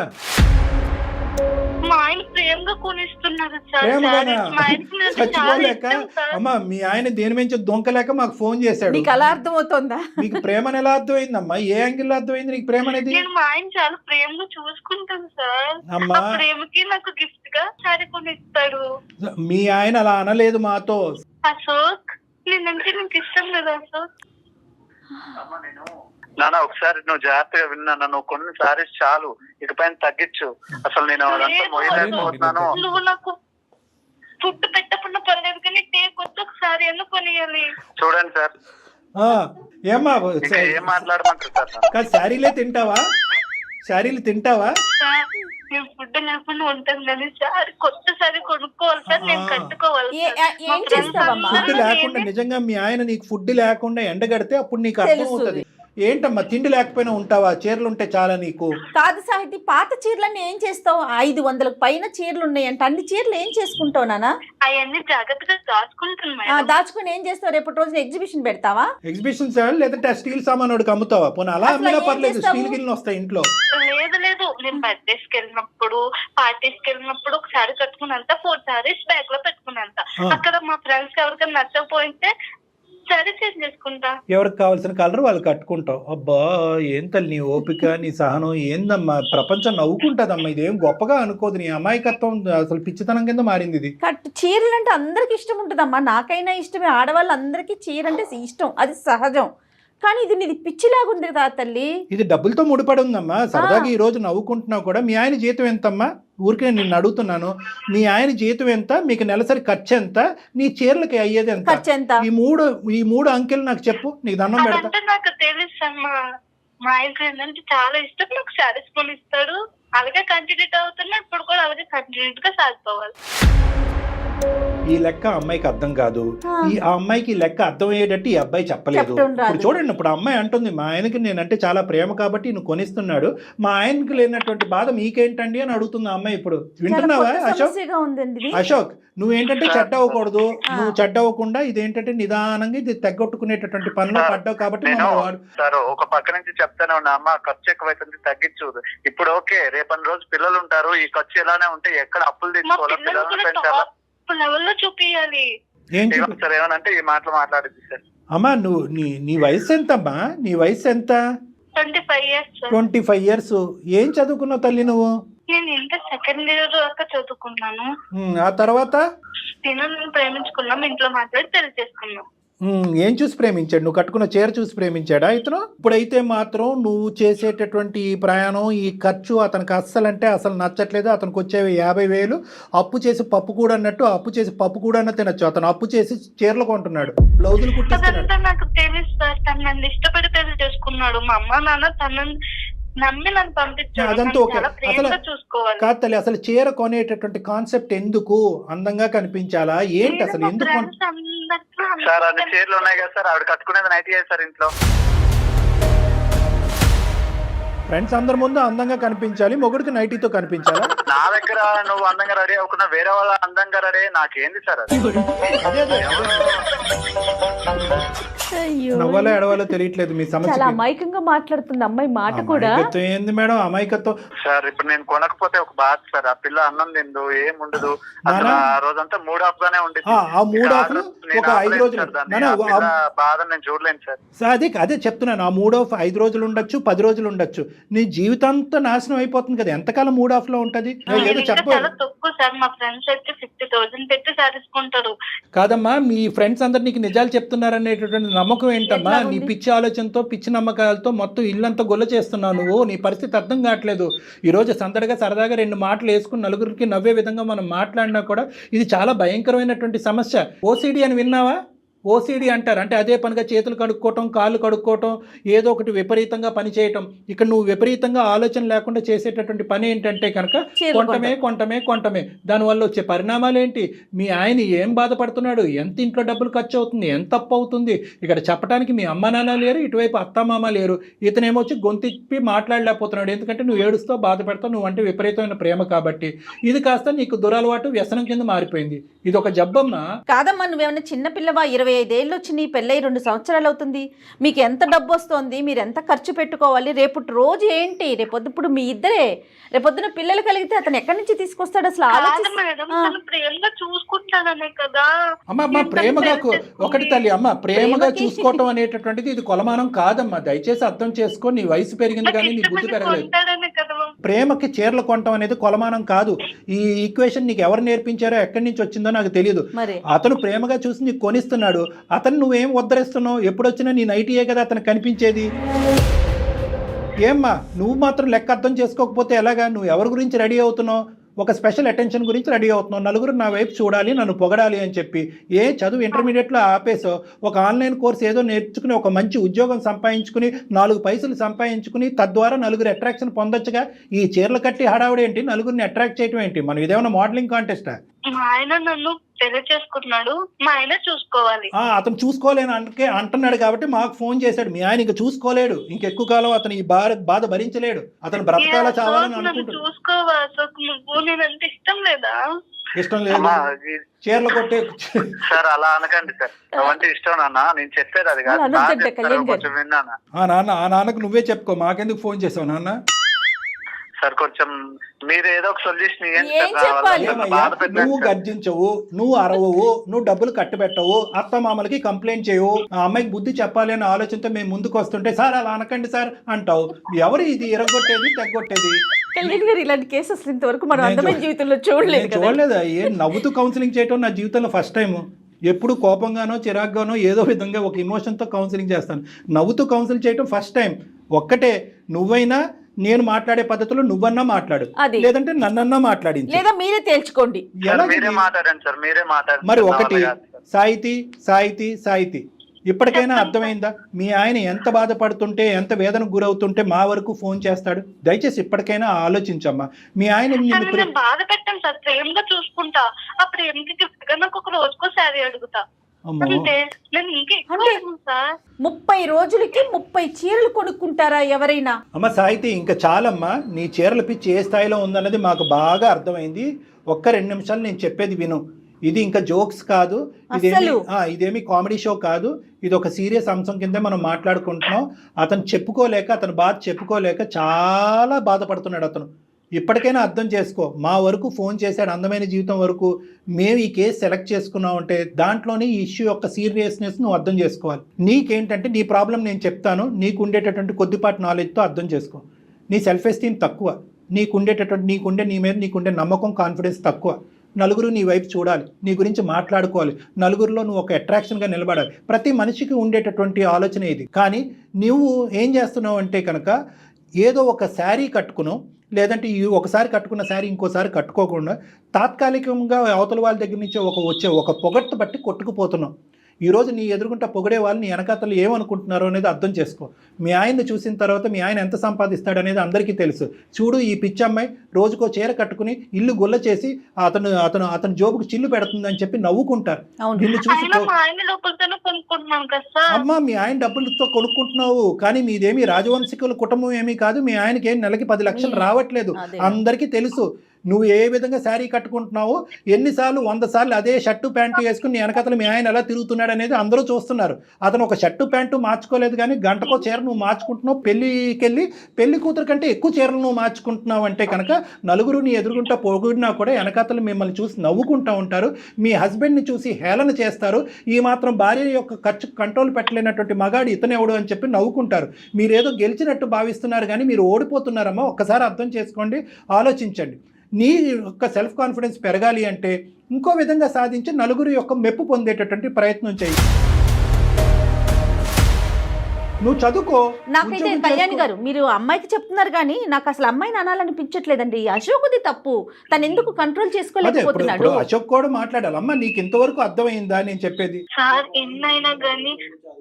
మా ఆయన ప్రేమగా కొనిస్తున్నారు సార్ ప్రేమగానా? sarees. మా ఆయనకి నేను చాలా చచ్చిపోలేక ఇష్టం సార్. అమ్మా మీ ఆయన దేని నుంచి దొంకలేక మాకు ఫోన్ చేశాడు. నీకు అలా అర్థమవుతుందా? నీకు ప్రేమ ఎలా అర్థమైందమ్మా? ఏ యాంగిల్ అర్థమైంది నీకు ప్రేమ అనేది? నేను మా ఆయన చాలా ప్రేమగా చూసుకుంటాను సార్. అమ్మా. ఆ ప్రేమకి నాకు గిఫ్ట్ గా సారీ కొనిస్తాడు. మీ ఆయన అలా అనలేదు మాతో. అశోక్ నేనంటే నీకు ఇష్టం లేదా అశోక్? నాన్న ఒకసారి నువ్వు జాగ్రత్తగా విన్నా, నువ్వు కొన్ని సారీస్ చాలు, ఇకపైన తగ్గించు. అసలు నేను అదంతా మొయ్యలేకపోతున్నాను. నువ్వు నాకు ఫుడ్ పెట్టకుండా పర్లేదు కానీ టేకొచ్చి ఒకసారి ఎందుకు కొనియాలి? చూడండి సార్, ఆ, ఏమ్మా ఇంకా ఏం మాట్లాడమంటారు సార్? కాదు, శారీలే తింటావా? శారీలు తింటావా? సార్ నేను ఫుడ్ లేకుండా ఉంటాను కానీ సార్ కొత్త సారీ కొనుక్కోవాలి సార్, నేను కట్టుకోవాలి ఏ- సార్. ఏం మా friends చేస్తావమ్మా? ఫుడ్ అందరూ లేకుండా నేనే- నిజంగా మీ ఆయన నీకు ఫుడ్ లేకుండా ఎండగడితే అప్పుడు నీకు అర్థం తెలుస్తుంది. అవుతుంది. ఏంటమ్మా తిండి లేకపోయినా ఉంటావా? చీరలు ఉంటే చాలా నీకు. కాదు సాహితి, పాత చీరలన్నీ ఏం చేస్తావు? 500 పైన చీరలు ఉన్నాయంట. అన్ని చీరలు ఏం చేసుకుంటావు నాన్న? అవన్నీ జాగ్రత్తగా దాచుకుంటాను మేడం. దాచుకుని ఏం చేస్తావు? రేపటి రోజున ఎగ్జిబిషన్ పెడతావా? ఎగ్జిబిషన్ సార్ లేదంటే ఆ స్టీల్ సామాన్ వాడికి అమ్ముతావా? పోనీ అలా అసలు అమ్మినా ఏం పర్లేదు, చేస్తావు? స్టీల్ గిన్నెలు వస్తాయి ఇంట్లో. లేదు నేను బర్త్డేస్ కి వెళ్ళినప్పుడు పార్టీస్ కి వెళ్ళినప్పుడు ఒక సారీ కట్టుకున్నంత 4 సారీస్ బ్యాగ్ లో పెట్టుకున్నంత. అక్కడ మా ఫ్రెండ్స్ ఎవరికైనా నచ్చకపోయింటే సరే చేంజ్ చేసుకుంటా. ఎవరికి కావాల్సిన కలర్ వాళ్ళు కట్టుకుంటావు. అబ్బా ఏం తల్లి నీ ఓపిక, నీ సహనం ఏందమ్మా? ప్రపంచం నవ్వుకుంటుందమ్మా. ఇదేం గొప్పగా అనుకోదు. నీ అమాయకత్వం అసలు పిచ్చితనం కింద మారింది ఇది. చీరలు అంటే అందరికి ఇష్టం ఉంటుందమ్మా. నాకైనా ఇష్టమే, ఆడవాళ్ళందరికీ చీర అంటే ఇష్టం, అది సహజం. కానీ ఇది నీది పిచ్చిలాగుంది కదా తల్లి. ఇది డబ్బులతో ముడిపడి ఉందమ్మా. సరదాగా ఈ రోజు నవ్వుకుంటున్నావు కూడా. మీ ఆయన జీతం ఎంతమ్మా? ఊరికే నిన్ను అడుగుతున్నాను. మీ ఆయన జీతం ఎంత? మీకు నెలసరి ఖర్చు ఎంత? నీ చీరలకి అయ్యేది ఎంత? ఖర్చు ఎంత? ఈ మూడు అంకెలు నాకు చెప్పు, నీకు దండం పెడతా. అదంటే నాకు తెలుసు అమ్మా. మా ఆయనకి ఏంటంటే చాలా ఇష్టం, నాకు సారీస్ కొనిస్తాడు. అలాగే కంటిన్యూ అవుతున్నా, ఇప్పుడు కూడా అలాగే కంటిన్యూ గా సాగిపోవాలి. ఈ లెక్క అమ్మాయికి అర్థం కాదు. ఆ అమ్మాయికి ఈ లెక్క అర్థమయ్యేటట్టు ఈ అబ్బాయి చెప్పలేదు. చెప్పడం రాదు. ఇప్పుడు చూడండి, ఇప్పుడు అమ్మాయి అంటుంది మా ఆయనకి నేనంటే చాలా ప్రేమ కాబట్టి నువ్వు కొనిస్తున్నాడు, మా ఆయనకి లేనటువంటి బాధ మీకేంటండి అని అడుగుతుంది ఆ అమ్మాయి. ఇప్పుడు వింటున్నావా చాలా కొత్త అశోక్? సమస్యగా ఉందండి ఇది. అశోక్ నువ్వేంటంటే చెడ్డ అవ్వకూడదు. నువ్వు చెడ్డ అవ్వకుండా ఇదేంటంటే నిదానంగా ఇది తెగొట్టుకునేటటువంటి పనిలో పడ్డావు కాబట్టి నేను మమ్మల్ని వాడు. సార్ ఒక పక్క నుంచి చెప్తానే ఉన్నా, అమ్మ ఖర్చు ఎక్కువైతుంది తగ్గించు. ఇప్పుడు ఓకే, రేపటి రోజు పిల్లలు ఉంటారు, ఈ ఖర్చు ఇలానే ఉంటే ఎక్కడ అప్పులు మా తెచ్చుకోవాలా? పిల్లలు పిల్లల్ని కూడా పెంచాలా? టాప్ లెవెల్లో చూపియాలి. ఏం సార్ ఏమనంటే ఈ మాటలు మాట్లాడింది సార్. అమ్మా నువ్వు నీ వయసు ఎంతమ్మా? నీ వయసు ఎంత? 25 years సార్. 25 years. ఏం చదువుకున్నావు తల్లి నువ్వు? నేను ఇంటర్ సెకండ్ ఇయర్ దాకా చదువుకున్నాను. ఆ తర్వాత నేను ప్రేమించుకున్నాం, ఇంట్లో మాట్లాడి పెళ్లి చేసుకున్నాం. ఏం చూసి ప్రేమించాడు? నువ్వు కట్టుకున్న చీర చూసి ప్రేమించాడా ఇతను? ఇప్పుడైతే మాత్రం నువ్వు చేసేటటువంటి ఈ ప్రయాణం, ఈ ఖర్చు అతనికి అస్సలంటే అసలు నచ్చట్లేదు. అతనికి వచ్చేవి 50,000 అప్పు చేసి పప్పు కూడా అన్నట్టు, అప్పు చేసి పప్పు కూడా అన్న తినచ్చు. అతను అప్పు చేసి చీరలు కొంటున్నాడు, బ్లౌజులు కుట్టిస్తున్నాడు. అదంతా నాకు తెలుసు సార్. తను నన్ను ఇష్టపడి పెళ్లి చేసుకున్నాడు. మా అమ్మ నాన్న తనని నమ్మి నన్ను పంపించాడు. అదంతా నన్ను ఓకే. చాలా ప్రేమగా అసలు చూసుకోవాలి. కాదు తల్లి, అసలు చీర కొనేటటువంటి కాన్సెప్ట్ ఎందుకు? అందంగా కనిపించాలా? ఏంటి అసలు ఎందుకు? సార్ అన్ని చీరలు ఉన్నాయి కదా సార్, ఆవిడ కట్టుకునేది నైట్ సార్ ఇంట్లో. ఫ్రెండ్స్ అందరి ముందు అందంగా కనిపించాలి, మొగుడికి నైటీతో కనిపించాలా? నా దగ్గర నువ్వు అందంగా రెడీ అవ్వకుండా వేరే వాళ్ళ అందంగా రెడీ నాకేంది సార్ అది? అయ్యో, నవ్వాలో ఎడవాలో తెలియట్లేదు మీ చాలా సమస్య. అమాయకంగా మాట్లాడుతుంది అమ్మాయి మాట కూడా. అమాయకత్వం ఏంది మేడం? అమాయకత్వం సార్ ఇప్పుడు నేను కొనకపోతే ఒక బాధ సార్. ఆ పిల్ల అన్నం తిందు, ఏం ఉండదు. అసలు నానా? ఆ రోజంతా మూడ్ ఆఫ్ గానే ఉండేది. ఆ మూడ్ ఆఫ్ ఒక 5 రోజులు నానా, బాధ నేను చూడలేను సార్. అదే చెప్తున్నాను. ఆ మూడ్ ఆఫ్ 5 రోజులు ఉండొచ్చు, 10 రోజులు ఉండొచ్చు. నీ జీవితంతో నాశనం అయిపోతుంది కదా. ఎంతకాలం మూడ్ ఆఫ్ లో ఉంటది? ఏదో చెప్పు. చాలా తక్కువ సార్. మా ఫ్రెండ్స్ అయితే 50,000 పెట్టి సాధించుకుంటారు. కాదమ్మా, మీ ఫ్రెండ్స్ అందరు నీకు నిజాలు చెప్తున్నారనేటటువంటి నమ్మకం ఏంటమ్మా? నీ పిచ్చి ఆలోచనతో, పిచ్చి నమ్మకాలతో మొత్తం ఇల్లంతా గొల్ల చేస్తున్నావు నువ్వు. నీ పరిస్థితి అర్థం కావట్లేదు. ఈ రోజు సందడిగా సరదాగా 2 మాటలు వేసుకుని నలుగురికి నవ్వే విధంగా మనం మాట్లాడినా కూడా ఇది చాలా భయంకరమైనటువంటి సమస్య. ఓసిడి అని విన్నావా? ఓసిడి అంటారు. అంటే అదే పనిగా చేతులు కడుక్కోవటం, కాళ్ళు కడుక్కోవటం, ఏదో ఒకటి విపరీతంగా పని చేయటం. ఇక్కడ నువ్వు విపరీతంగా ఆలోచన లేకుండా చేసేటటువంటి పని ఏంటంటే కనుక కొంటమే. దానివల్ల వచ్చే పరిణామాలు ఏంటి? మీ ఆయన ఏం బాధపడుతున్నాడు? ఎంత ఇంట్లో డబ్బులు ఖర్చు అవుతుంది? ఎంత అప్పు అవుతుంది? ఇక్కడ చెప్పడానికి మీ అమ్మ నాన్న లేరు, ఇటువైపు అత్తమామ లేరు. ఇతనేమో వచ్చి గొంతిప్పి మాట్లాడలేకపోతున్నాడు. ఎందుకంటే నువ్వు ఏడుస్తావు, బాధపడతావు. నువ్వు అంటే విపరీతమైన ప్రేమ కాబట్టి. ఇది కాస్త నీకు దురలవాటు, వ్యసనం కింద మారిపోయింది. ఇది ఒక జబ్బమ్మా. కాదమ్మా, నువ్వేమన్నా చిన్నపిల్లవా? 20 25 ఏళ్ళు వచ్చినాయి, పెళ్ళై 2 సంవత్సరాలు అవుతుంది. మీకు ఎంత డబ్బు వస్తుంది, మీరు ఎంత ఖర్చు పెట్టుకోవాలి, రేపు రోజు ఏంటి, రేపొద్దు మీ ఇద్దరే రేపొద్దున పిల్లలు కలిగితే అతను ఎక్కడి నుంచి తీసుకొస్తాడు అసలు కాదు మేడం, తను ప్రేమగా చూసుకుంటాననే కదా. అమ్మ ప్రేమగా ఒకటి తల్లి, అమ్మ ప్రేమగా చూసుకోవటం అనేటటువంటిది ఇది కొలమానం కాదమ్మా. దయచేసి అర్థం చేసుకో. నీ వయసు పెరిగింది కానీ నీ బుద్ధి పెరగలేదు. ప్రేమకి చీరలు కొనటం అనేది కొలమానం కాదు. ఈ ఈక్వేషన్ నీకు ఎవరు నేర్పించారో ఎక్కడి నుంచి వచ్చిందో నాకు తెలియదు. అతను ప్రేమగా చూసి నీకు కొనిస్తున్నాడు, అతను నువ్వేం ఉద్ధరిస్తున్నావు? ఎప్పుడొచ్చినా నీ నైటీయే కదా అతను కనిపించేది. ఏమ్మా నువ్వు మాత్రం లెక్క అర్థం చేసుకోకపోతే ఎలాగా? నువ్వు ఎవరి గురించి రెడీ అవుతున్నావు? ఒక స్పెషల్ అటెన్షన్ గురించి రెడీ అవుతున్నావు. నలుగురు నా వైపు చూడాలి, నన్ను పొగడాలి అని చెప్పి చదువు ఇంటర్మీడియట్లో ఆపేసో ఒక ఆన్లైన్ కోర్స్ ఏదో నేర్చుకుని ఒక మంచి ఉద్యోగం సంపాదించుకుని 4 పైసలు సంపాదించుకుని తద్వారా నలుగురు అట్రాక్షన్ పొందొచ్చుగా. ఈ చీరలు కట్టి హడావుడు ఏంటి? నలుగురిని అట్రాక్ట్ చేయడం ఏంటి? మనం ఇదేమన్నా మోడలింగ్ కాంటెస్టా? మా ఆయన నన్ను పెళ్లి చేసుకుంటున్నాడు, మా ఆయన చూసుకోవాలి. అతను చూసుకోలేను అంటున్నాడు కాబట్టి మాకు ఫోన్ చేశాడు. మీ ఆయన ఇంకా చూసుకోలేడు, ఇంకెక్కువ కాలం అతను ఈ బాధ భరించలేడు. అతను బ్రతకాల చావాలని అనుకుంటున్నాడు. నువ్వు నేనంటే ఇష్టం లేదా? ఇష్టం లేదు, చీరలు కొట్టే సార్ అలా అనకండి సార్. అవంటే ఇష్టం నాన్న, నేను చెప్పేది అది కాదు. కొంచెం విన్నానా? నాన్నకు నువ్వే చెప్పుకో, మాకెందుకు ఫోన్ చేసావు నాన్న? సార్ కొంచెం మీరు ఏదో ఒక సొల్యూషన్ నువ్వు గర్జించవు, నువ్వు అరవవు, నువ్వు డబ్బులు కట్టబెట్టవు, అత్త మామలకి కంప్లైంట్ చేయవు. ఆ అమ్మాయికి బుద్ధి చెప్పాలి అనే ఆలోచనతో మేము ముందుకు వస్తుంటే సార్ అలా అనకండి సార్ అంటావు. ఎవరు ఇది ఇరగొట్టేది తెగొట్టేది? ఇలాంటి కేసెస్ ఇంతవరకు మనం అందమైన జీవితంలో చూడలేదు. నవ్వుతూ కౌన్సిలింగ్ చేయటం నా జీవితంలో ఫస్ట్ టైం. ఎప్పుడు కోపంగానో చిరాగ్గానో ఏదో విధంగా ఒక ఇమోషన్తో కౌన్సిలింగ్ చేస్తాను. నవ్వుతూ కౌన్సిలింగ్ చేయటం ఫస్ట్ టైం. ఒక్కటే, నువ్వైనా నేను మాట్లాడే పద్ధతిలో నువ్వన్నా మాట్లాడు, లేదంటే నన్నన్నా మాట్లాడింది, లేదా మీరే తేల్చుకోండి. మరి ఒకటి సాహితీ ఇప్పటికైనా అర్థమైందా? మీ ఆయన ఎంత బాధపడుతుంటే, ఎంత వేదనకు గురవుతుంటే మా వరకు ఫోన్ చేస్తాడు? దయచేసి ఇప్పటికైనా ఆలోచించమ్మా. మీ ఆయన బాధ పెట్టాను సార్, ప్రేమగా చూసుకుంటా. ఆ ప్రేమకి నాకు ఒక రోజుకో శారీ అడుగుతా. 30 రోజులకి 30 చీరలు కొనుక్కుంటారా ఎవరైనా? అమ్మ సాహితీ, ఇంకా చాలమ్మా. నీ చీరల పిచ్చి ఏ స్థాయిలో ఉందన్నది మాకు బాగా అర్థమైంది. ఒక్క 2 నిమిషాలు నేను చెప్పేది విను. ఇది ఇంకా జోక్స్ కాదు, ఇదేమి కామెడీ షో కాదు. ఇది ఒక సీరియస్ అంశం కింద మనం మాట్లాడుకుంటున్నాం. అతను అతను బాధ చెప్పుకోలేక చాలా బాధపడుతున్నాడు అతను. ఇప్పటికైనా అర్థం చేసుకో. మా వరకు ఫోన్ చేశాడు, అందమైన జీవితం వరకు. మేము ఈ కేసు సెలెక్ట్ చేసుకున్నాం అంటే దాంట్లోనే ఈ ఇష్యూ యొక్క సీరియస్నెస్ నువ్వు అర్థం చేసుకోవాలి. నీకేంటంటే నీ ప్రాబ్లం నేను చెప్తాను, నీకు ఉండేటటువంటి కొద్దిపాటి నాలెడ్జ్తో అర్థం చేసుకో. నీ సెల్ఫ్ ఎస్టీమ్ తక్కువ, నీ మీద నీకుండే నమ్మకం, కాన్ఫిడెన్స్ తక్కువ. నలుగురు నీ వైపు చూడాలి, నీ గురించి మాట్లాడుకోవాలి, నలుగురిలో నువ్వు ఒక అట్రాక్షన్గా నిలబడాలి. ప్రతి మనిషికి ఉండేటటువంటి ఆలోచన ఇది. కానీ నువ్వు ఏం చేస్తున్నావు అంటే కనుక ఏదో ఒక శారీ కట్టుకును, లేదంటే ఒకసారి కట్టుకున్న శారీ ఇంకోసారి కట్టుకోకుండా తాత్కాలికంగా అవతల వాళ్ళ దగ్గర నుంచి వచ్చే ఒక పొగట్టు బట్టి కొట్టుకుపోతున్నావు. ఈరోజు నీ ఎదురుకుంటా పొగడే వాళ్ళు నీ వెనకాతలు ఏమనుకుంటున్నారో అనేది అర్థం చేసుకో. మీ ఆయన్ని చూసిన తర్వాత మీ ఆయన ఎంత సంపాదిస్తాడు అనేది అందరికీ తెలుసు. చూడు, ఈ పిచ్చి అమ్మాయి రోజుకో చీర కట్టుకుని ఇల్లు గుల్ల చేసి అతను జోబుకు చిల్లు పెడుతుందని చెప్పి నవ్వుకుంటారు. నిన్ను చూసి అమ్మా మీ ఆయన డబ్బులతో కొనుక్కుంటున్నావు, కానీ మీదేమి రాజవంశికుల కుటుంబం ఏమీ కాదు. మీ ఆయనకి నెలకి 10 లక్షలు రావట్లేదు, అందరికీ తెలుసు. నువ్వు ఏ విధంగా శారీ కట్టుకుంటున్నావో, ఎన్నిసార్లు 100 సార్లు అదే షర్టు ప్యాంటు వేసుకుని నీ వెనకతలు మీ ఆయన ఎలా తిరుగుతున్నాడు అనేది అందరూ చూస్తున్నారు. అతను ఒక షర్టు ప్యాంటు మార్చుకోలేదు, కానీ గంటకో చీర నువ్వు మార్చుకుంటున్నావు. పెళ్ళికెళ్ళి పెళ్లి కూతురు కంటే ఎక్కువ చీరలు నువ్వు మార్చుకుంటున్నావు అంటే కనుక నలుగురు నీ ఎదురుగుంటా పొగిడినా కూడా వెనకతలు మిమ్మల్ని చూసి నవ్వుకుంటూ ఉంటారు. మీ హస్బెండ్ని చూసి హేళన చేస్తారు. ఈ మాత్రం భార్య యొక్క ఖర్చు కంట్రోల్ పెట్టలేనటువంటి మగాడు ఇతనెవడు అని చెప్పి నవ్వుకుంటారు. మీరేదో గెలిచినట్టు భావిస్తున్నారు, కానీ మీరు ఓడిపోతున్నారమ్మా. ఒక్కసారి అర్థం చేసుకోండి, ఆలోచించండి. నీ యొక్క సెల్ఫ్ కాన్ఫిడెన్స్ పెరగాలి అంటే ఇంకో విధంగా సాధించి నలుగురు యొక్క మెప్పు పొందేటటువంటి ప్రయత్నం చేయి. నువ్వు చదువుకో. నాకైతే కళ్యాణి గారు మీరు అమ్మాయికి చెప్తున్నారు, కానీ నాకు అసలు అమ్మాయిని అనాలనిపించట్లేదండి. అశోక్ది తప్పు, తను ఎందుకు కంట్రోల్ చేసుకోలేకపోతున్నాడు. అశోక్ కూడా మాట్లాడాలి. అమ్మ నీకు ఇంతవరకు అర్థమైందా నేను చెప్పేది? సార్ ఎన్నైనా కానీ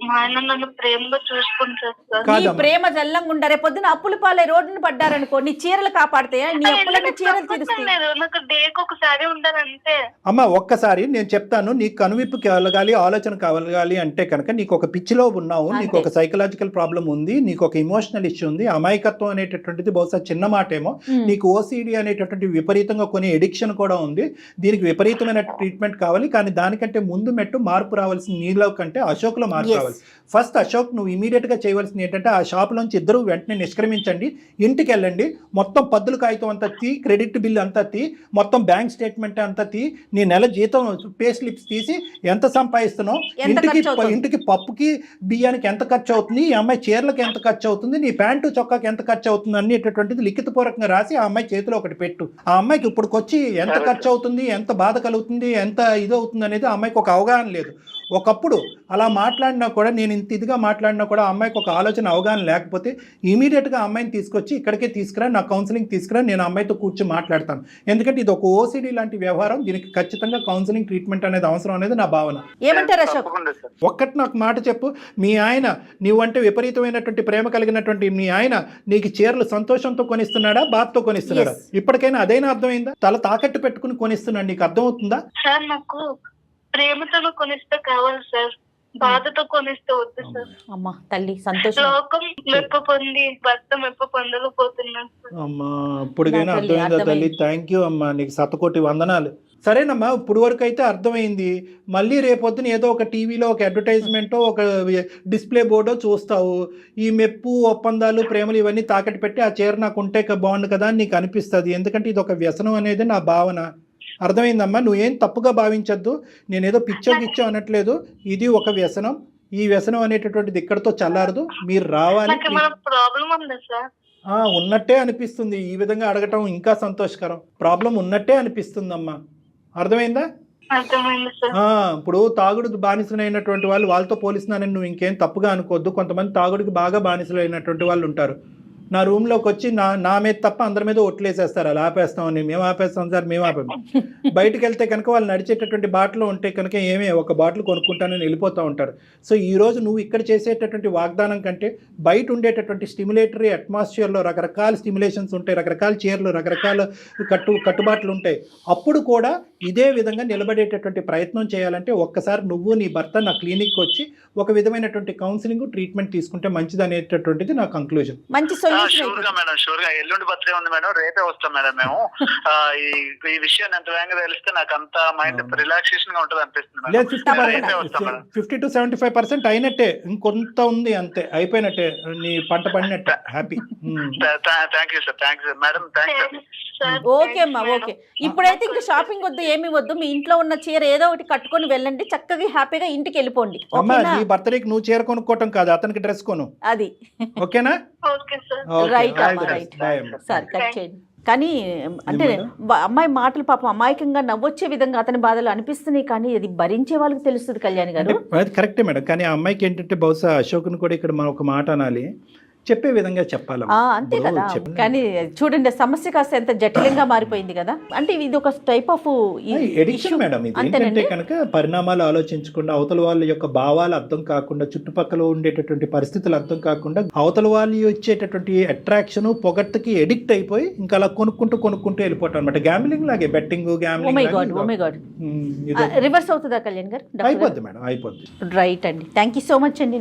మా ఆయన నన్ను ప్రేమగా చూసుకుంటారు. ప్రేమ జల్లంగా ఉండారే, పొద్దున అప్పుల పాలై రోడ్డును పడ్డారనుకో, నీ చీరలు కాపాడతాయా? నీ అప్పులన్నీ చీరలు తీరుస్తాయి. నాకు డేకి ఒకసారి ఉండాలంటే. అమ్మ ఒక్కసారి నేను చెప్తాను, నీకు కనువిప్పు కలగాలి, ఆలోచన కలగాలి అంటే కనుక నీకు ఒక పిచ్చిలో ఉన్నావు, నీకు ఒక సైకలాజికల్ సైకలాజికల్ ప్రాబ్లం ఉంది, నీకు ఒక ఇమోషనల్ ఇష్యూ ఉంది, అమాయకత్వం అనేటటువంటిది బహుశా చిన్న మాటేమో, నీకు ఓసిడి అనేటటువంటి విపరీతంగా కొన్ని ఎడిక్షన్ కూడా ఉంది, దీనికి విపరీతమైన ట్రీట్మెంట్ కావాలి, కానీ దానికంటే ముందు మెట్టు మార్పు రావాల్సిన నీలో కంటే అశోక్లో మార్పు రావాలి. ఫస్ట్ అశోక్ నువ్వు ఇమీడియట్గా చేయవలసింది ఏంటంటే ఆ షాప్లోంచి ఇద్దరు వెంటనే నిష్క్రమించండి, ఇంటికి వెళ్ళండి, మొత్తం పద్దుల కాగితం అంతా తీ, క్రెడిట్ బిల్ అంతా తీ, మొత్తం బ్యాంక్ స్టేట్మెంట్ అంతా తీ, నీ నెల జీతం పే స్లిప్స్ తీసి ఎంత సంపాదిస్తున్నావు, ఇంటికి పప్పుకి బియ్యానికి ఎంత ఖర్చు అవుతుంది, ఈ అమ్మాయి చీరలకు ఎంత ఖర్చు అవుతుంది, నీ ప్యాంటు చొక్కాకి ఎంత ఖర్చు అవుతుంది అనేటటువంటిది లిఖితపూర్వకంగా రాసి ఆ అమ్మాయి చేతిలో ఒకటి పెట్టు. ఆ అమ్మాయికి ఇప్పుడుకొచ్చి ఎంత ఖర్చు అవుతుంది, ఎంత బాధ కలుగుతుంది, ఎంత ఇది అవుతుంది అనేది ఆ అమ్మాయికి ఒక అవగాహన లేదు. ఒకప్పుడు అలా మాట్లాడినా కూడా, నేను ఇంత ఇదిగా మాట్లాడినా కూడా ఆ అమ్మాయికి ఒక ఆలోచన అవగాహన లేకపోతే ఇమీడియట్గా ఆ అమ్మాయిని తీసుకొచ్చి ఇక్కడికే తీసుకురా, నా కౌన్సిలింగ్ తీసుకురా, నేను అమ్మాయితో కూర్చొని మాట్లాడతాను. ఎందుకంటే ఇది ఒక ఓసిడి లాంటి వ్యవహారం, దీనికి ఖచ్చితంగా కౌన్సిలింగ్ ట్రీట్మెంట్ అనేది అవసరం అనేది నా భావన. ఏమంటారు అశోక్? ఒక్కటి నాకు మాట చెప్పు, మీ ఆయన నీవంటే విపరీతమైనటువంటి ప్రేమ కలిగినటువంటి మీ ఆయన నీకు చీరలు సంతోషంతో కొనిస్తున్నాడా, బాధతో కొనిస్తున్నాడా? ఇప్పటికైనా అదైనా అర్థమైందా? తల తాకట్టు పెట్టుకుని కొనిస్తున్నాడు, నీకు అర్థమవుతుందా? సార్ నాకు ప్రేమతో కొనిస్తే కావాలి సార్, బాధతో కొనిస్తే వద్దు సార్. అమ్మా తల్లి సంతోషం. లోకం మెప్పు పొంది భర్త మెప్పు పొందలేకపోతున్నాను సార్. అమ్మా ఇప్పటికైనా అర్థమైందా తల్లి? థ్యాంక్ యూ అమ్మా, నీకు 100,000,000 వందనాలు. సరేనమ్మా, ఇప్పుడు వరకు అయితే అర్థమైంది. మళ్ళీ రేపొద్దున ఏదో ఒక టీవీలో ఒక అడ్వర్టైజ్మెంటో ఒక డిస్ప్లే బోర్డో చూస్తావు, ఈ మెప్పు ఒప్పందాలు ప్రేమలు ఇవన్నీ తాకట్టు పెట్టి ఆ చీర నాకు ఉంటే బాగుండు కదా అని నీకు అనిపిస్తుంది. ఎందుకంటే ఇది ఒక వ్యసనం అనేది నా భావన. అర్థమైందమ్మా, నువ్వేం తప్పుగా భావించద్దు, నేనేదో పిచ్చో అనట్లేదు, ఇది ఒక వ్యసనం. ఈ వ్యసనం అనేటటువంటిది ఇక్కడతో చల్లారదు, మీరు రావాలి. ఉన్నట్టే అనిపిస్తుంది, ఈ విధంగా అడగటం ఇంకా సంతోషకరం. ప్రాబ్లం ఉన్నట్టే అనిపిస్తుందమ్మా, అర్థమైందా? ఇప్పుడు తాగుడు బానిసలైనటువంటి వాళ్ళు, వాళ్ళతో పోలిస్తున్నానని నువ్వు ఇంకేం తప్పుగా అనుకోవద్దు. కొంతమంది తాగుడికి బాగా బానిసలైనటువంటి వాళ్ళు ఉంటారు. నా రూమ్లోకి వచ్చి నా మీద తప్ప అందరి మీద ఒట్లేసేస్తారు, అలా ఆపేస్తామని. మేము ఆపేస్తాం సార్, మేము ఆపాము. బయటకు వెళ్తే కనుక వాళ్ళు నడిచేటటువంటి బాటలు ఉంటే కనుక ఒక బాటిల్ కొనుక్కుంటానని వెళ్ళిపోతూ ఉంటారు. సో ఈరోజు నువ్వు ఇక్కడ చేసేటటువంటి వాగ్దానం కంటే బయట ఉండేటటువంటి స్టిమ్యులేటరీ అట్మాస్ఫియర్లో రకరకాల స్టిమ్యులేషన్స్ ఉంటాయి, రకరకాల చీరలు, రకరకాల కట్టుబాట్లు ఉంటాయి. అప్పుడు కూడా ఇదే విధంగా నిలబడేటటువంటి ప్రయత్నం చేయాలంటే ఒక్కసారి నువ్వు నీ భర్త నా క్లినిక్కి వచ్చి ఒక విధమైనటువంటి కౌన్సిలింగ్ ట్రీట్మెంట్ తీసుకుంటే మంచిది అనేటటువంటిది నా కంక్లూజన్. మంచి షూర్ గా మేడం, షూర్ గా ఎల్లుండి బర్త్డే ఉంది మేడం, రేపే వస్తాం మేడం మేము. ఈ విషయాన్ని ఎంత వేగంగా తెలిస్తే నాకు అంత మైండ్ రిలాక్సేషన్ గా ఉంటుంది అనిపిస్తుంది మేడం. 50 to 75% అయినట్టే, ఇంకొంత ఉంది అంతే, అయిపోయినట్టే, నీ పంట పడినట్టే. Happy. Thank you sir, thank you madam, thank you. Okay అమ్మా, ఓకే. ఇప్పుడైతే ఇంకా షాపింగ్ వద్దు, ఏమి వద్దు, మీ ఇంట్లో ఉన్న చీర ఏదో ఒకటి కట్టుకొని వెళ్ళండి, చక్కగా హ్యాపీగా ఇంటికి వెళ్ళిపోండి. అమ్మా, నీ బర్త్డేకి నువ్వు చీర కొనుక్కోవటం కాదు, అతనికి డ్రెస్ కొను, అది ఓకేనా? రైట్ సార్, కట్ చేయండి. కానీ అంటే అమ్మాయి మాటలు పాపం అమాయకంగా నవ్వొచ్చే విధంగా అతని బాధలు అనిపిస్తున్నాయి, కానీ అది భరించే వాళ్ళకి తెలుస్తుంది కళ్యాణ్ గారు. అది కరెక్టే మేడం, కానీ ఆ అమ్మాయికి ఏంటంటే బహుశా అశోక్ని కూడా ఇక్కడ మనం ఒక మాట అనాలి, చెప్పే విధంగా చెప్పాలి అంతే కదా. కానీ చూడండి, సమస్య కాస్త ఎంత జటిలంగా మారిపోయింది కదా. అంటే ఇది ఒక టైప్ ఆఫ్ ఎడిక్షన్ మేడం. ఇది ఏంటంటే కనుక పరిణామాలు ఆలోచించకుండా, అవతల వాళ్ళ యొక్క భావాలు అర్థం కాకుండా, చుట్టుపక్కల ఉండేటటువంటి పరిస్థితులు అర్థం కాకుండా, అవతల వాళ్ళు ఇచ్చేటటువంటి అట్రాక్షన్ పొగట్టుకి ఎడిక్ట్ అయిపోయి ఇంకా అలా కొనుక్కుంటూ వెళ్ళిపోవటం అనమాట. గ్యాంబ్లింగ్ లాగే, బెట్టింగ్, రివర్స్ అవుతుందా కళ్యాణ్ గారు? అయిపోద్ది మేడం, అయిపోద్ది. రైట్ అండి, థ్యాంక్ యూ సో మచ్ అండి.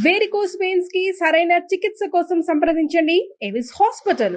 వేరికోస్ వెయిన్స్ కి సరైన చికిత్స కోసం సంప్రదించండి ఎవిస్ హాస్పిటల్.